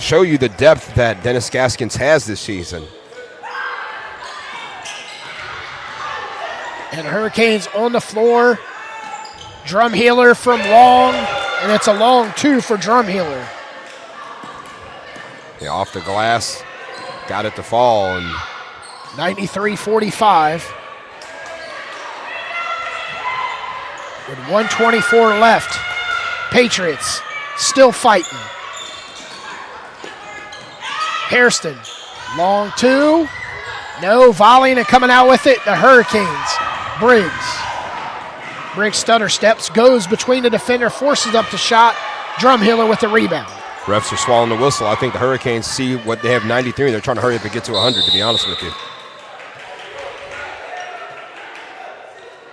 Speaker 2: show you the depth that Dennis Gaskins has this season.
Speaker 1: And Hurricanes on the floor. Drumheller from long, and it's a long 2 for Drumheller.
Speaker 2: Yeah, off the glass, got it to fall. And
Speaker 1: 93-45. With 1:24 left. Patriots still fighting. Hairston, long two. No, volleying and coming out with it, the Hurricanes. Briggs stutter steps, goes between the defender, forces up the shot. Drumheller with the rebound.
Speaker 2: Refs are swallowing the whistle. I think the Hurricanes see what they have 93, and they're trying to hurry up and get to 100, to be honest with you.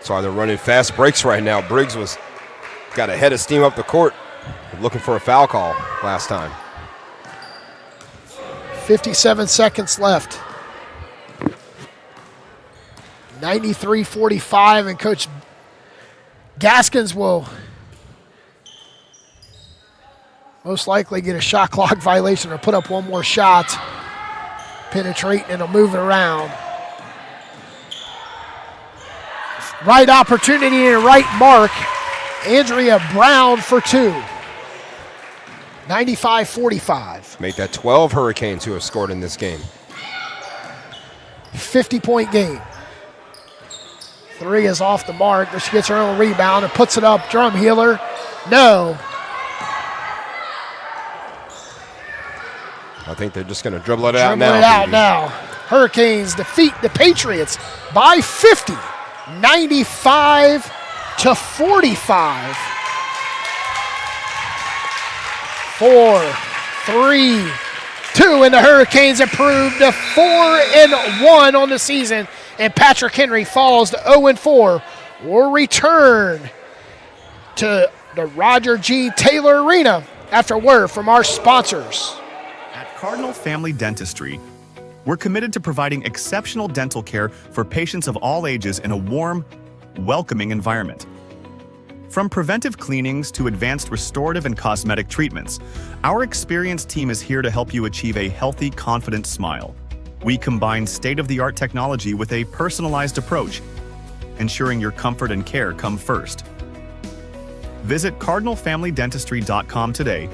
Speaker 2: Sorry, they're running fast breaks right now. Briggs got a head of steam up the court, looking for a foul call last time.
Speaker 1: 57 seconds left. 93-45, and Coach Gaskins will most likely get a shot clock violation or put up one more shot. Penetrate, and it'll move it around. Right opportunity and right mark. Andrea Brown for two. 95-45.
Speaker 2: Make that 12 Hurricanes who have scored in this game.
Speaker 1: 50-point game. Three is off the mark, but she gets her own rebound and puts it up. Drumheller, no.
Speaker 2: I think they're just going to dribble it out now.
Speaker 1: Dribble it out now. Hurricanes defeat the Patriots by 50, 95-45. 4, 3, 2, and the Hurricanes improved to 4-1 on the season, and Patrick Henry falls to 0-4. We'll return to the Roger G. Taylor Arena after word from our sponsors.
Speaker 5: At Cardinal Family Dentistry, we're committed to providing exceptional dental care for patients of all ages in a warm, welcoming environment. From preventive cleanings to advanced restorative and cosmetic treatments, our experienced team is here to help you achieve a healthy, confident smile. We combine state-of-the-art technology with a personalized approach, ensuring your comfort and care come first. Visit cardinalfamilydentistry.com today.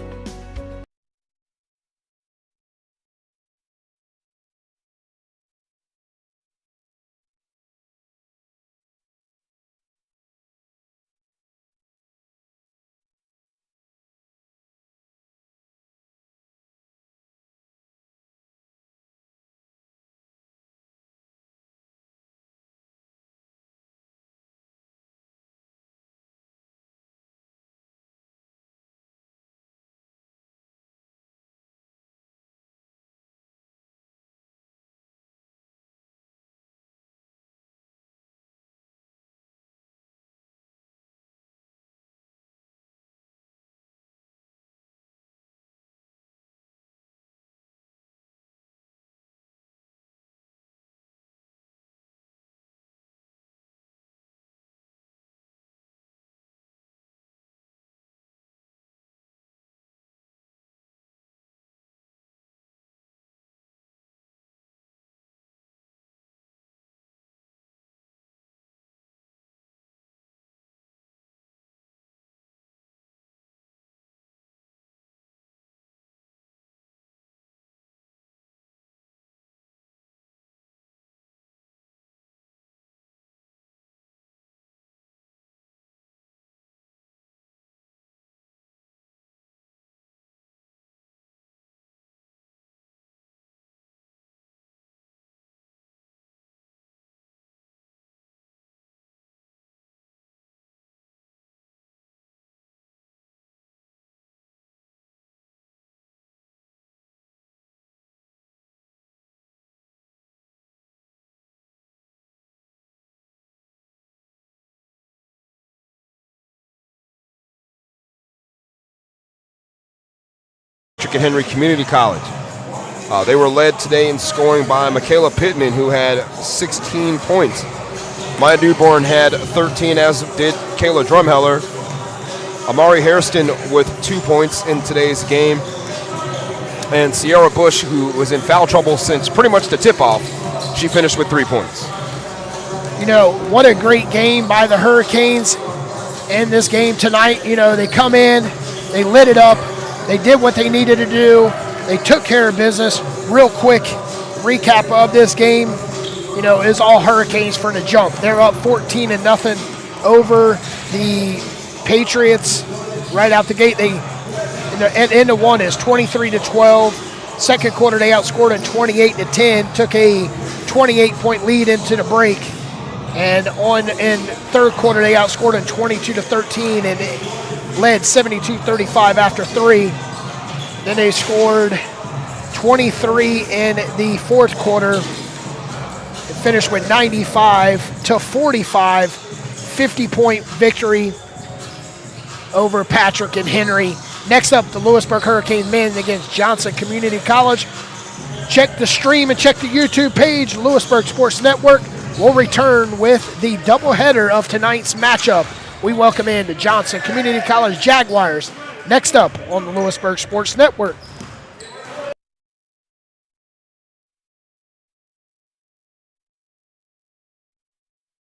Speaker 2: Patrick Henry Community College. They were led today in scoring by Michaela Pittman, who had 16 points. Maya Dewborn had 13, as did Kayla Drumheller. Amari Hairston with 2 points in today's game. And Sierra Bush, who was in foul trouble since pretty much the tip-off, she finished with 3 points.
Speaker 1: You know, what a great game by the Hurricanes in this game tonight. You know, they come in, they lit it up, they did what they needed to do, they took care of business. Real quick recap of this game, you know, is all Hurricanes for the jump. They're up 14-0 over the Patriots right out the gate. They end of one is 23-12. Second quarter, they outscored them 28-10, took a 28-point lead into the break. And in third quarter, they outscored them 22-13 and led 72-35 after 3. Then they scored 23 in the fourth quarter and finished with 95-45, 50-point victory over Patrick and Henry. Next up, the Louisburg Hurricane men against Johnson Community College. Check the stream and check the YouTube page, Louisburg Sports Network. We'll return with the doubleheader of tonight's matchup. We welcome in the Johnson Community College Jaguars. Next up on the Louisburg Sports Network.